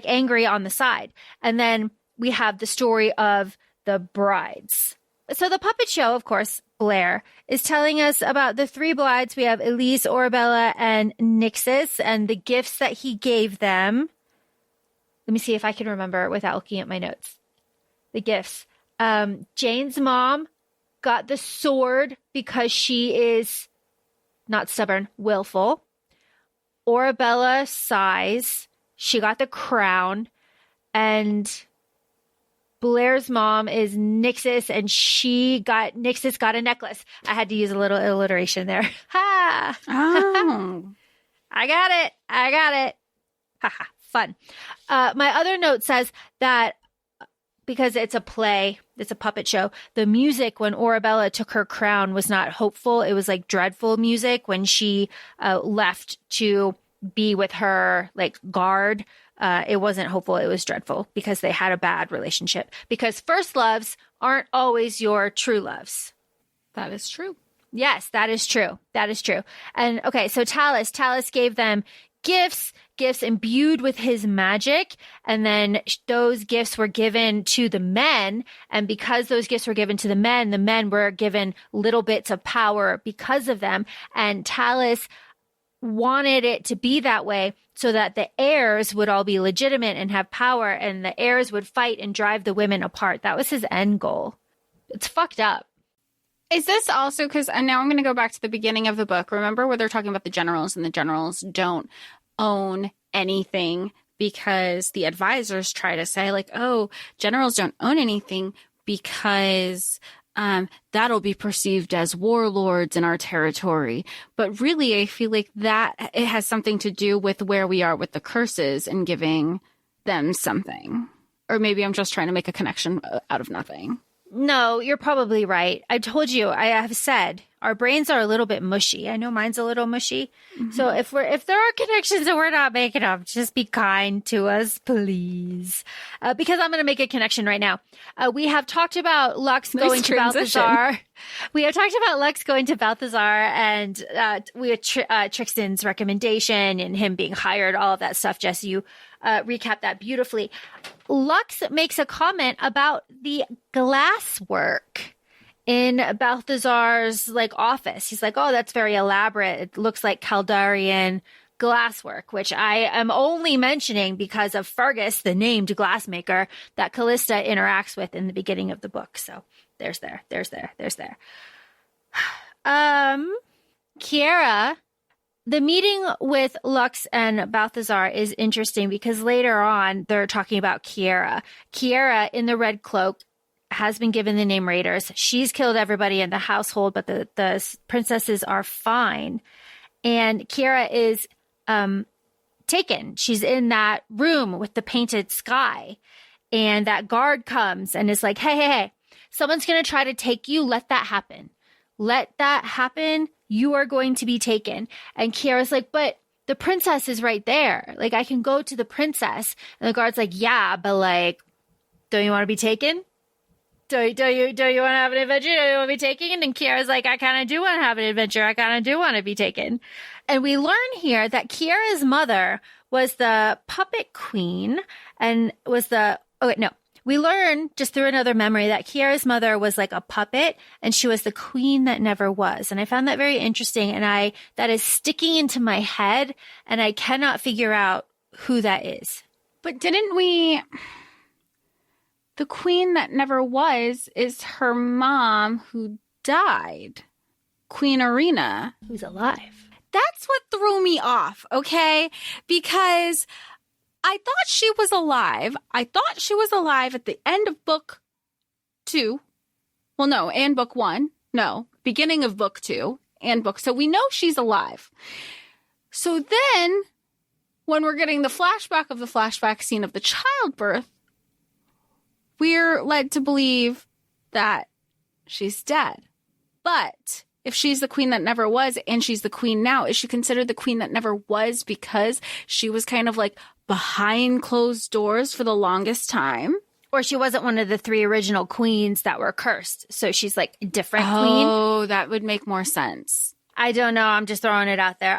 angry on the side. And then we have the story of the brides. So the puppet show, of course, Blair, is telling us about the three brides. We have Elise, Orabella, and Nixis, and the gifts that he gave them. Let me see if I can remember without looking at my notes. The gifts. Jane's mom got the sword because she is not stubborn, willful. Orabella sighs. She got the crown. And Blair's mom is Nixis, and Nixis got a necklace. I had to use a little alliteration there. Ha! Oh. I got it. Haha, fun. My other note says that because it's a play, it's a puppet show, the music when Orabella took her crown was not hopeful. It was dreadful music when she left to be with her guard. It wasn't hopeful. It was dreadful because they had a bad relationship. Because first loves aren't always your true loves. That is true. Yes, that is true. And okay, so Talus gave them gifts imbued with his magic. And then those gifts were given to the men. And because those gifts were given to the men were given little bits of power because of them. And Talus wanted it to be that way so that the heirs would all be legitimate and have power, and the heirs would fight and drive the women apart. That was his end goal. It's fucked up. Is this also because, and now I'm going to go back to the beginning of the book. Remember where they're talking about the generals, and the generals don't own anything because the advisors try to say oh, generals don't own anything because that'll be perceived as warlords in our territory. But really, I feel that it has something to do with where we are with the curses and giving them something. Or maybe I'm just trying to make a connection out of nothing. No, you're probably right. I told you, I have said our brains are a little bit mushy. I know mine's a little mushy. Mm-hmm. So if there are connections that we're not making up, just be kind to us, please. Because I'm going to make a connection right now. We have talked about Lux going to Balthazar. We have talked about Lux going to Balthazar and we had Trixton's recommendation and him being hired, all of that stuff. Jess, you recap that beautifully. Lux makes a comment about the glasswork in Balthazar's office. He's like, oh, that's very elaborate. It looks like Caldarian glasswork, which I am only mentioning because of Fergus, the named glassmaker that Callista interacts with in the beginning of the book. So there's there. Kiera, the meeting with Lux and Balthazar is interesting because later on they're talking about Kiera. Kiera in the red cloak has been given the name Raiders. She's killed everybody in the household, but the princesses are fine. And Kiera is taken. She's in that room with the painted sky. And that guard comes and is like, hey, someone's going to try to take you. Let that happen. Let that happen. You are going to be taken. And Kiera's like, but the princess is right there. I can go to the princess. And the guard's like, yeah, but don't you want to be taken? Do you want to have an adventure? Do you want to be taken? And Kiera's like, I kind of do want to have an adventure. I kind of do want to be taken. And we learn here that Kiera's mother was the puppet queen and we learn just through another memory that Kiera's mother was like a puppet and she was the queen that never was. And I found that very interesting. And that is sticking into my head and I cannot figure out who that is. But the queen that never was is her mom who died, Queen Arena. Who's alive. That's what threw me off, okay? Because I thought she was alive. I thought she was alive at the end of book 2. Well, no, and book 1. No, beginning of book 2 and book. So we know she's alive. So then when we're getting the flashback of the flashback scene of the childbirth, we're led to believe that she's dead. But if she's the queen that never was and she's the queen now, is she considered the queen that never was because she was kind of behind closed doors for the longest time? Or she wasn't one of the 3 original queens that were cursed. So she's a different queen. Oh, that would make more sense. I don't know. I'm just throwing it out there.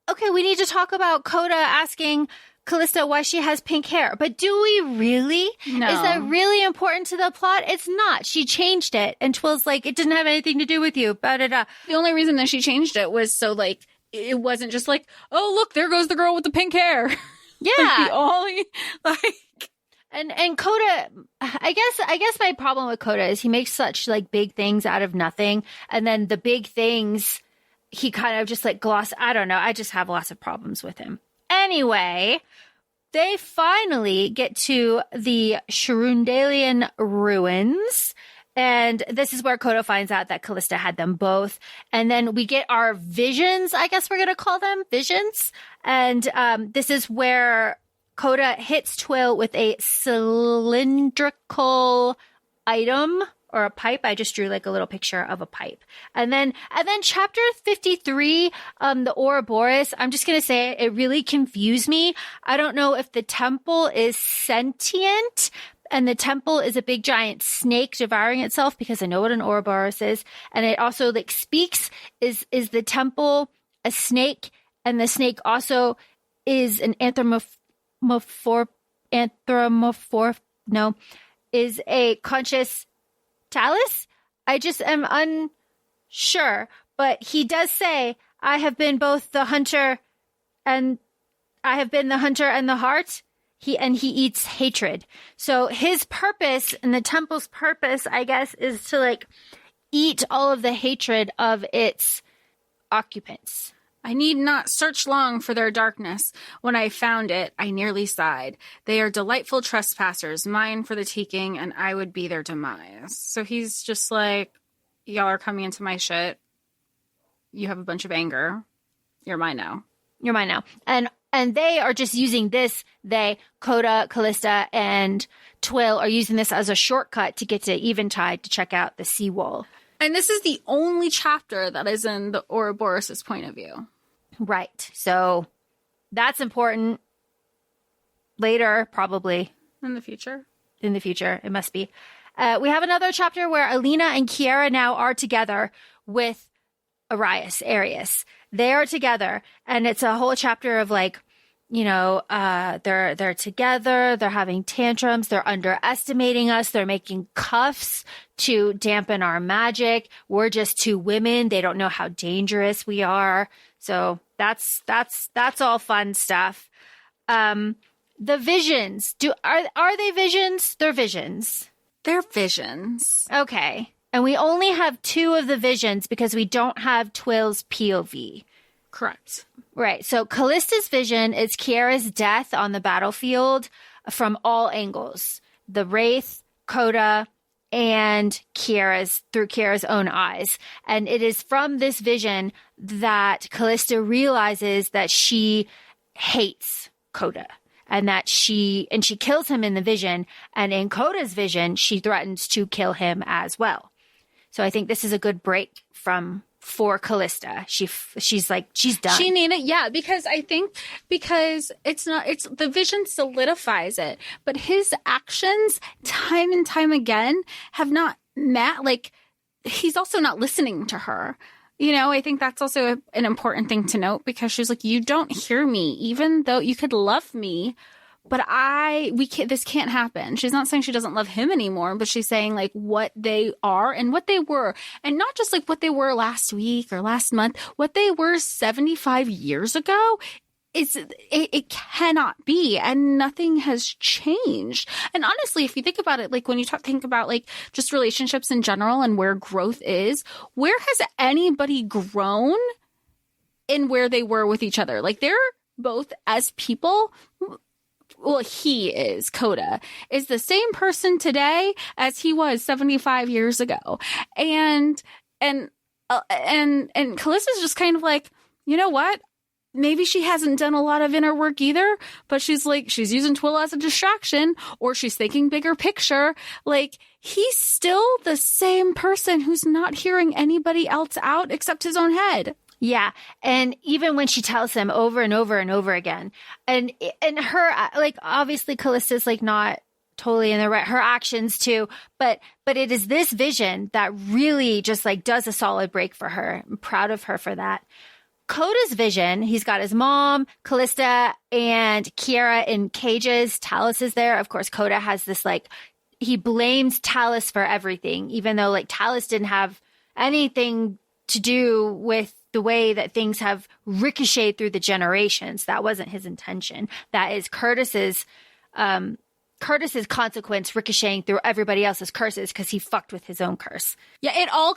Okay, we need to talk about Coda asking Callista why she has pink hair. But do we really? No. Is that really important to the plot? It's not. She changed it. And Twill's like, it didn't have anything to do with you. The only reason that she changed it was so it wasn't just oh, look, there goes the girl with the pink hair. Yeah. the only And Coda, I guess my problem with Coda is he makes such big things out of nothing. And then the big things, he kind of just gloss. I don't know. I just have lots of problems with him. Anyway, they finally get to the Shrundalian ruins. And this is where Coda finds out that Callista had them both. And then we get our visions, I guess we're going to call them visions. And this is where Coda hits Twill with a cylindrical item or a pipe. I just drew a little picture of a pipe. And then chapter 53, the Ouroboros, I'm just going to say it really confused me. I don't know if the temple is sentient and the temple is a big giant snake devouring itself, because I know what an Ouroboros is. And it also speaks. Is the temple a snake? And the snake also is an is a conscious Talus? I just am unsure. But he does say, I have been both the hunter and the heart. He eats hatred. So his purpose and the temple's purpose, I guess, is to eat all of the hatred of its occupants. I need not search long for their darkness. When I found it, I nearly sighed. They are delightful trespassers, mine for the taking, and I would be their demise. So he's just like, y'all are coming into my shit. You have a bunch of anger. You're mine now. You're mine now. And And they are just using this, Coda, Callista, and Twill are using this as a shortcut to get to Eventide to check out the seawall. And this is the only chapter that is in the Ouroboros' point of view. Right. So that's important. Later, probably. In the future. In the future, it must be. We have another chapter where Alina and Kiera now are together with Arius. They are together, and it's a whole chapter of like, you know, they're together, they're having tantrums, they're underestimating us, they're making cuffs to dampen our magic. We're just two women. They don't know how dangerous we are. So that's all fun stuff. The visions. Are they visions? They're visions. They're visions. Okay. And we only have 2 of the visions because we don't have Twill's POV. Correct. Right. So Callista's vision is Kiera's death on the battlefield from all angles. The Wraith, Coda, and through Kiera's own eyes. And it is from this vision that Callista realizes that she hates Coda. And that she kills him in the vision. And in Coda's vision, she threatens to kill him as well. So I think this is a good break for Callista. She's like, she's done. She needed, because the vision solidifies it, but his actions time and time again have not met, like, he's also not listening to her. You know, I think that's also an important thing to note, because she's like, you don't hear me, even though you could love me. But this can't happen. She's not saying she doesn't love him anymore, but she's saying like what they are and what they were. And not just like what they were last week or last month, what they were 75 years ago. It cannot be, and nothing has changed. And honestly, if you think about it, like when you think about like just relationships in general and where growth is, where has anybody grown in where they were with each other? Like they're both as people. Well, Coda is the same person today as he was 75 years ago. And Callista's just kind of like, you know what? Maybe she hasn't done a lot of inner work either, but she's using Twill as a distraction, or she's thinking bigger picture. Like, he's still the same person who's not hearing anybody else out except his own head. Yeah. And even when she tells him over and over and over again, and her, like, obviously Callista's like not totally in the right, her actions too, but it is this vision that really just like does a solid break for her. I'm proud of her for that. Coda's vision, he's got his mom, Callista, and Kiera in cages. Talus is there. Of course, Coda has this like, he blames Talus for everything, even though like Talus didn't have anything to do with the way that things have ricocheted through the generations. That wasn't his intention. That is Curtis's consequence ricocheting through everybody else's curses because he fucked with his own curse. Yeah, it all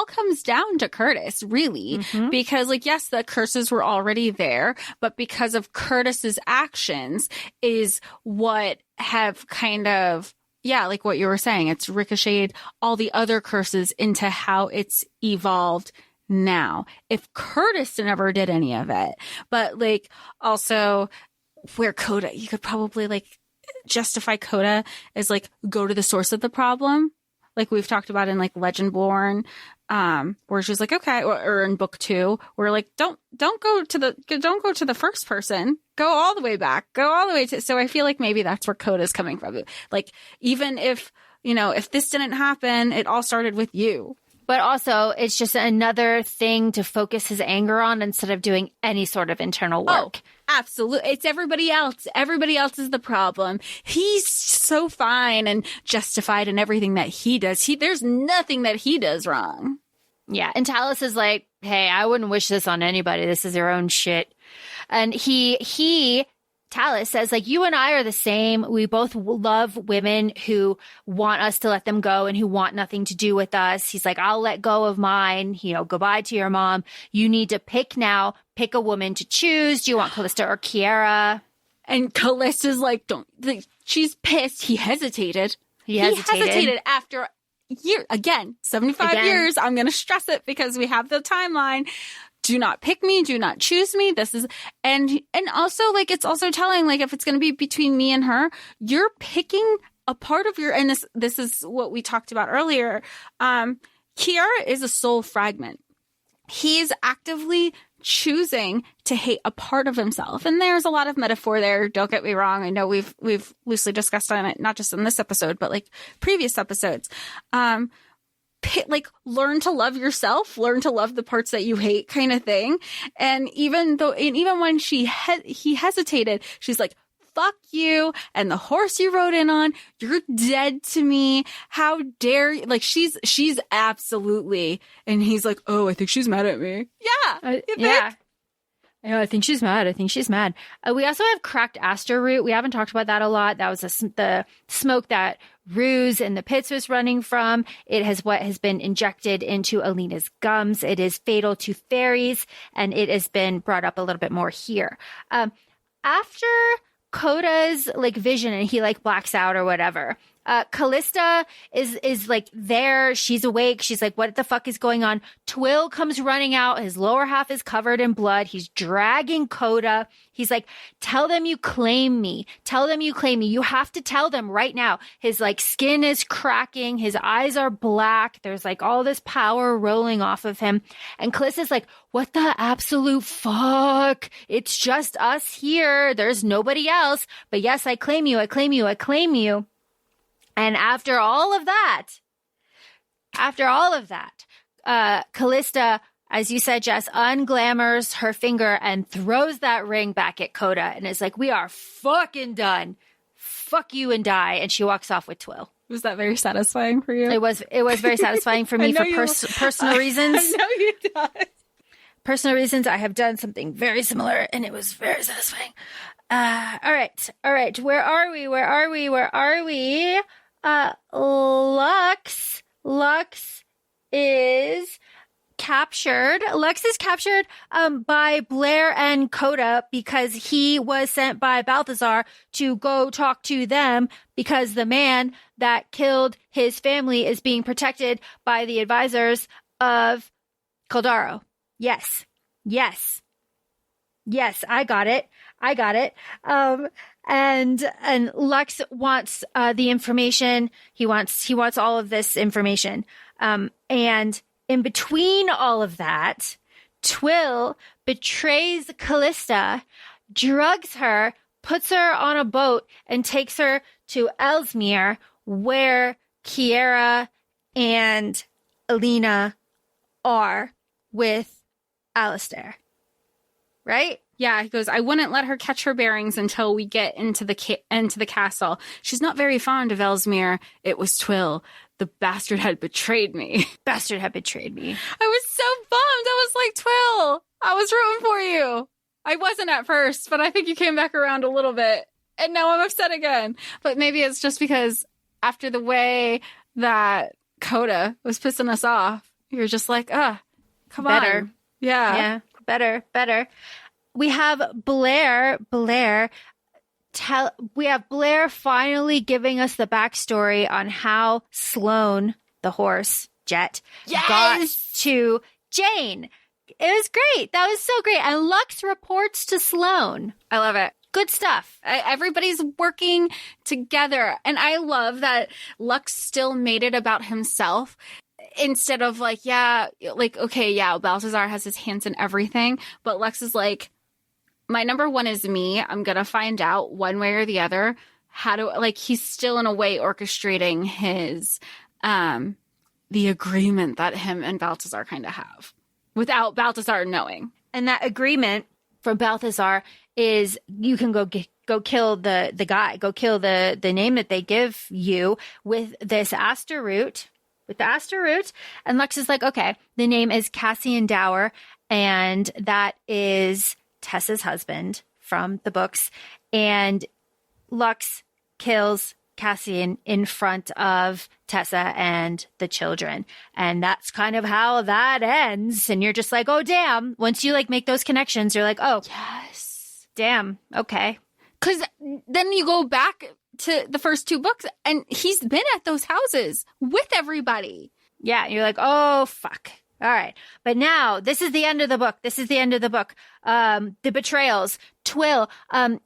comes down to Curtis, really, because like, yes, the curses were already there, but because of Curtis's actions is what have kind of, yeah, like what you were saying, it's ricocheted all the other curses into how it's evolved now. If Curtis never did any of it, but like also where Coda, you could probably like justify Coda as like go to the source of the problem, like we've talked about in like Legendborn, where she's like, okay, or in book 2, where like don't go to the first person, go all the way back, go all the way to. So I feel like maybe that's where Coda's coming from. Like, even if, you know, if this didn't happen, it all started with you. But also, it's just another thing to focus his anger on instead of doing any sort of internal work. Oh, absolutely. It's everybody else. Everybody else is the problem. He's so fine and justified in everything that he does. There's nothing that he does wrong. Yeah. And Talus is like, hey, I wouldn't wish this on anybody. This is their own shit. And Talus says, like, you and I are the same. We both love women who want us to let them go and who want nothing to do with us. He's like, I'll let go of mine. You know, goodbye to your mom. You need to pick now. Pick a woman to choose. Do you want Callista or Kiera? And Callista's like, she's pissed. He hesitated. He hesitated after year again, 75 years. I'm going to stress it because we have the timeline. do not pick me, do not choose me. This is, and also like, it's also telling, like, if it's going to be between me and her, you're picking a part of your, and this is what we talked about earlier. Kiara is a soul fragment. He's actively choosing to hate a part of himself. And there's a lot of metaphor there. Don't get me wrong. I know we've loosely discussed on it, not just in this episode, but like previous episodes. Like, learn to love yourself, learn to love the parts that you hate, kind of thing. And even when he hesitated, she's like, fuck you and the horse you rode in on, you're dead to me. How dare you? Like, she's absolutely. And he's like, oh, I think she's mad at me. Yeah. Yeah. I think she's mad. We also have cracked aster root. We haven't talked about that a lot. That was the smoke that Ruse in the pits was running from. It has what has been injected into Alina's gums. It is fatal to fairies, and it has been brought up a little bit more here. After Coda's like vision and he like blacks out or whatever, Callista is like there. She's awake. She's like, what the fuck is going on? Twill comes running out. His lower half is covered in blood. He's dragging Coda. He's like, tell them you claim me. Tell them you claim me. You have to tell them right now. His like skin is cracking. His eyes are black. There's like all this power rolling off of him. And Callista's like, what the absolute fuck? It's just us here. There's nobody else. But yes, I claim you. I claim you. I claim you. And after all of that, Callista, as you said, Jess, unglamours her finger and throws that ring back at Coda and is like, we are fucking done. Fuck you and die. And she walks off with Twill. Was that very satisfying for you? It was very satisfying for me for personal reasons. I know you did. Personal reasons, I have done something very similar and it was very satisfying. All right. Where are we? Lux is captured. Lux is captured by Blair and Coda because he was sent by Balthazar to go talk to them because the man that killed his family is being protected by the advisors of Caldaro. Yes, I got it. And Lux wants the information. He wants all of this information. And in between all of that, Twill betrays Callista, drugs her, puts her on a boat, and takes her to Ellesmere, where Kiara and Alina are with Alistair. Right? Yeah, he goes, I wouldn't let her catch her bearings until we get into the castle. She's not very fond of Ellesmere. It was Twill. The bastard had betrayed me. I was so bummed. I was like, Twill, I was rooting for you. I wasn't at first, but I think you came back around a little bit. And now I'm upset again. But maybe it's just because after the way that Coda was pissing us off, you're just like, come on. Yeah. Better. We have Blair finally giving us the backstory on how Sloane, the horse, Jet, got to Jane. It was great. That was so great. And Lux reports to Sloane. I love it. Good stuff. Everybody's working together. And I love that Lux still made it about himself. Instead of like, Balthazar has his hands in everything. But Lux is like, my number one is me. I'm going to find out one way or the other he's still in a way orchestrating his, the agreement that him and Balthazar kind of have without Balthazar knowing. And that agreement for Balthazar is you can go kill the guy, go kill the name that they give you with this aster root. With the aster root. And Lux is like, okay, the name is Cassian Dower, and that is Tessa's husband from the books. And Lux kills Cassian in front of Tessa and the children. And that's kind of how that ends. And you're just like, oh, damn. Once you like make those connections, you're like, oh, yes, damn. Okay. Because then you go back to the first two books and he's been at those houses with everybody. Yeah. You're like, oh, fuck. All right. But now this is the end of the book. The betrayals. Twill.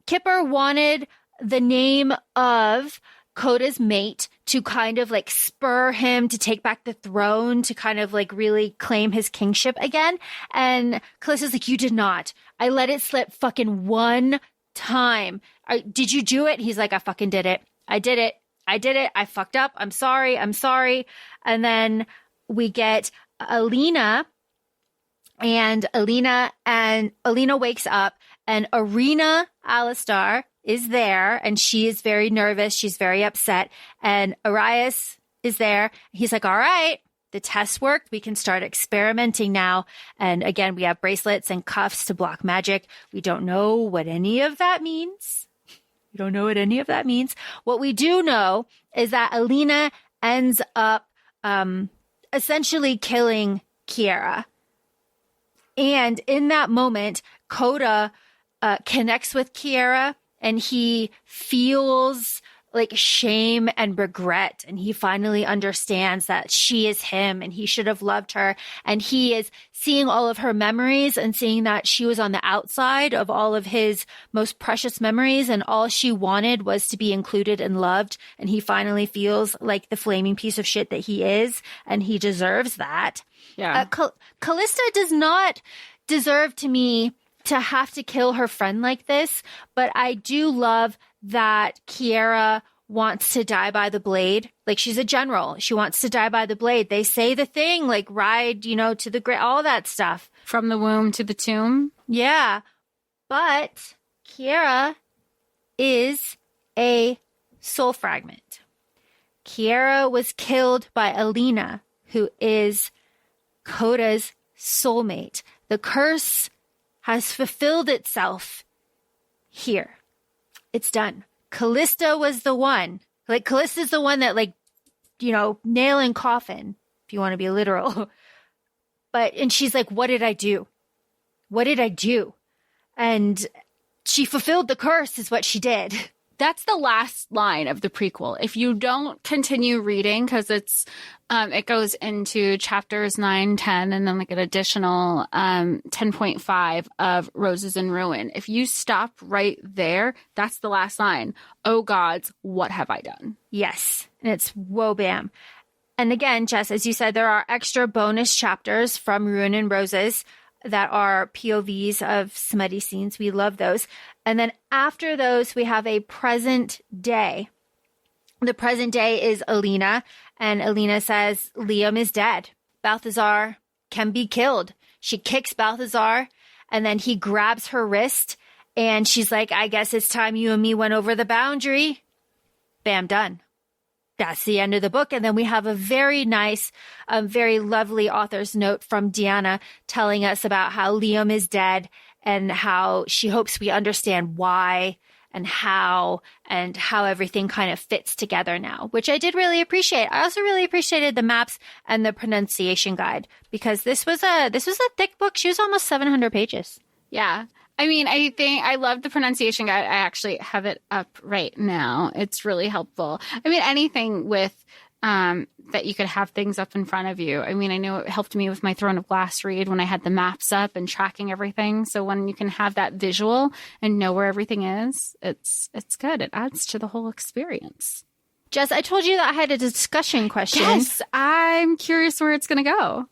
Kipper wanted the name of Coda's mate to kind of like spur him to take back the throne, to kind of like really claim his kingship again. And Callista's like, you did not. I let it slip fucking one time. Did you do it? He's like, I fucking did it. I did it. I fucked up. I'm sorry. And then we get Alina, and Alina wakes up, and Arena Alistar is there, and she is very nervous. She's very upset. And Arias is there. He's like, all right, the test worked. We can start experimenting now. And again, we have bracelets and cuffs to block magic. We don't know what any of that means. What we do know is that Alina ends up essentially killing Kiera. And in that moment, Coda connects with Kiera, and he feels like shame and regret. And he finally understands that she is him and he should have loved her. And he is seeing all of her memories and seeing that she was on the outside of all of his most precious memories. And all she wanted was to be included and loved. And he finally feels like the flaming piece of shit that he is. And he deserves that. Yeah. Callista does not deserve to me to have to kill her friend like this. But I do love that Kiera wants to die by the blade. Like, she's a general. She wants to die by the blade. They say the thing, like, ride, to the grave, all that stuff. From the womb to the tomb. Yeah. But Kiera is a soul fragment. Kiera was killed by Alina, who is Coda's soulmate. The curse has fulfilled itself here. It's done. Callista was the one. Like, Callista's the one that, like, nail in coffin, if you want to be literal. And she's like, what did I do? And she fulfilled the curse is what she did. That's the last line of the prequel. If you don't continue reading, because it goes into chapters 9, 10, and then like an additional 10.5 of Roses in Ruin. If you stop right there, that's the last line. Oh gods, what have I done? Yes. And it's whoa bam. And again, Jess, as you said, there are extra bonus chapters from Ruin and Roses that are POVs of smutty scenes. We love those. And then after those, we have a present day. The present day is Alina, and Alina says Liam is dead. Balthazar can be killed. She kicks Balthazar, and then he grabs her wrist, and she's like, I guess it's time you and me went over the boundary. Bam, done. That's the end of the book. And then we have a very nice, very lovely author's note from Deanna telling us about how Liam is dead and how she hopes we understand why and how everything kind of fits together now, which I did really appreciate. I also really appreciated the maps and the pronunciation guide, because this was a thick book. She was almost 700 pages. Yeah. I mean, I think I love the pronunciation guide. I actually have it up right now. It's really helpful. I mean, anything with that you could have things up in front of you. I mean, I know it helped me with my Throne of Glass read when I had the maps up and tracking everything. So when you can have that visual and know where everything is, it's good. It adds to the whole experience. Jess, I told you that I had a discussion question. Yes, I'm curious where it's going to go.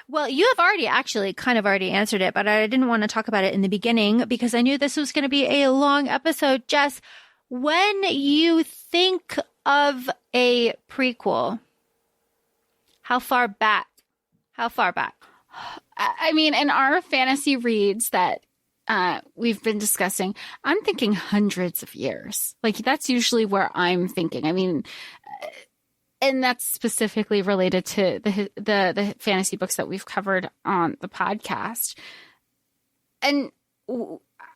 Well, you have already answered it, but I didn't want to talk about it in the beginning because I knew this was going to be a long episode. Jess, when you think of a prequel, how far back? I mean, in our fantasy reads that we've been discussing, I'm thinking hundreds of years. Like, that's usually where I'm thinking. I mean, and that's specifically related to the fantasy books that we've covered on the podcast. And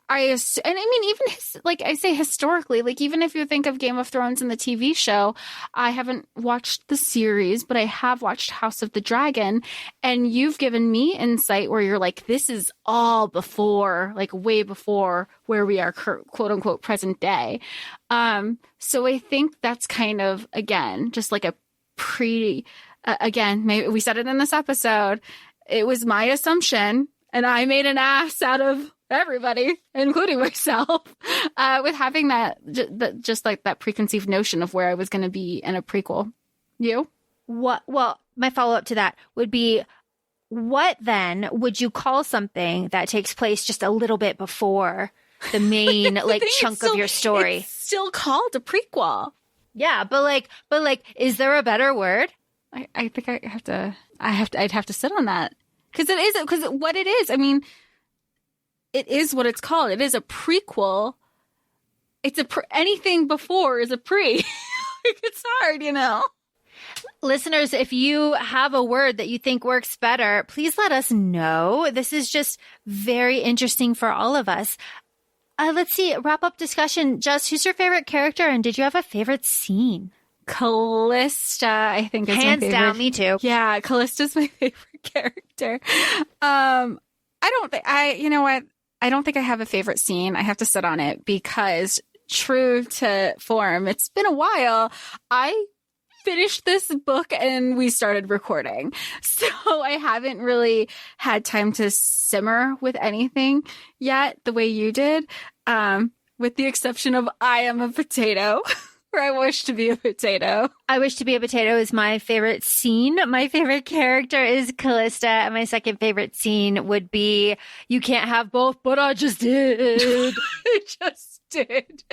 I mean, even like I say historically, like even if you think of Game of Thrones and the TV show, I haven't watched the series, but I have watched House of the Dragon, and you've given me insight where you're like, this is all before, like way before where we are, quote unquote, present day. So I think that's kind of, again, just like a maybe we said it in this episode, it was my assumption, and I made an ass out of everybody, including myself, with having that, just like that preconceived notion of where I was going to be in a prequel. You? What? Well, my follow-up to that would be, what then would you call something that takes place just a little bit before the main chunk of your story? It's still called a prequel. Yeah, but is there a better word? I think I'd have to sit on that, because what it is, I mean, it is what it's called. It is a prequel. It's anything before is a pre. It's hard, you know. Listeners, if you have a word that you think works better, please let us know. This is just very interesting for all of us. Let's see, wrap up discussion. Jess, who's your favorite character, and did you have a favorite scene? Callista, I think, is hands my favorite. down. Me too. Yeah, Callista's my favorite character. I don't think I have a favorite scene. I have to sit on it because, true to form, it's been a while. I finished this book and we started recording, so I haven't really had time to simmer with anything yet the way you did, with the exception of I Am a Potato. Or I Wish to Be a Potato. I Wish to Be a Potato is my favorite scene. My favorite character is Callista. And my second favorite scene would be You Can't Have Both, But I Just Did. I just did.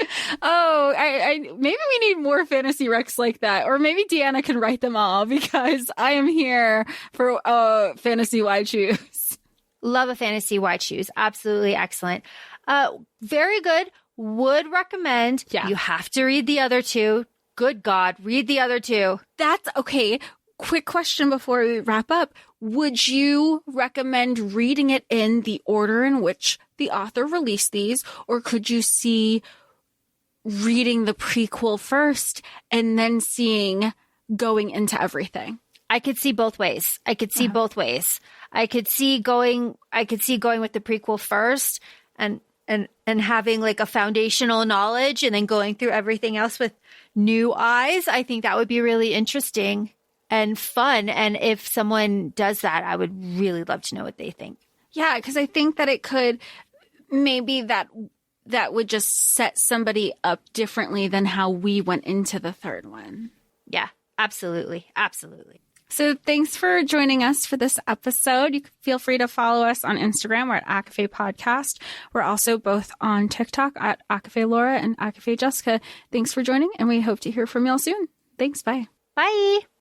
Oh, I maybe we need more fantasy recs like that. Or maybe Deanna can write them all, because I am here for fantasy wide shoes. Love a fantasy wide shoes. Absolutely excellent. Very good. Would recommend. Yeah. You have to read the other two. Good God, read the other two. That's okay. Quick question before we wrap up. Would you recommend reading it in the order in which the author released these, or could you see reading the prequel first and then going into everything? I could see both ways. I could see both ways. I could see going with the prequel first and having like a foundational knowledge and then going through everything else with new eyes. I think that would be really interesting and fun. And if someone does that, I would really love to know what they think. Yeah, because I think that it could, maybe that would just set somebody up differently than how we went into the third one. Yeah, absolutely. Absolutely. So thanks for joining us for this episode. You can feel free to follow us on Instagram. We're at ACOFAE Podcast. We're also both on TikTok at ACOFAE Laura and ACOFAE Jessica. Thanks for joining, and we hope to hear from y'all soon. Thanks. Bye. Bye.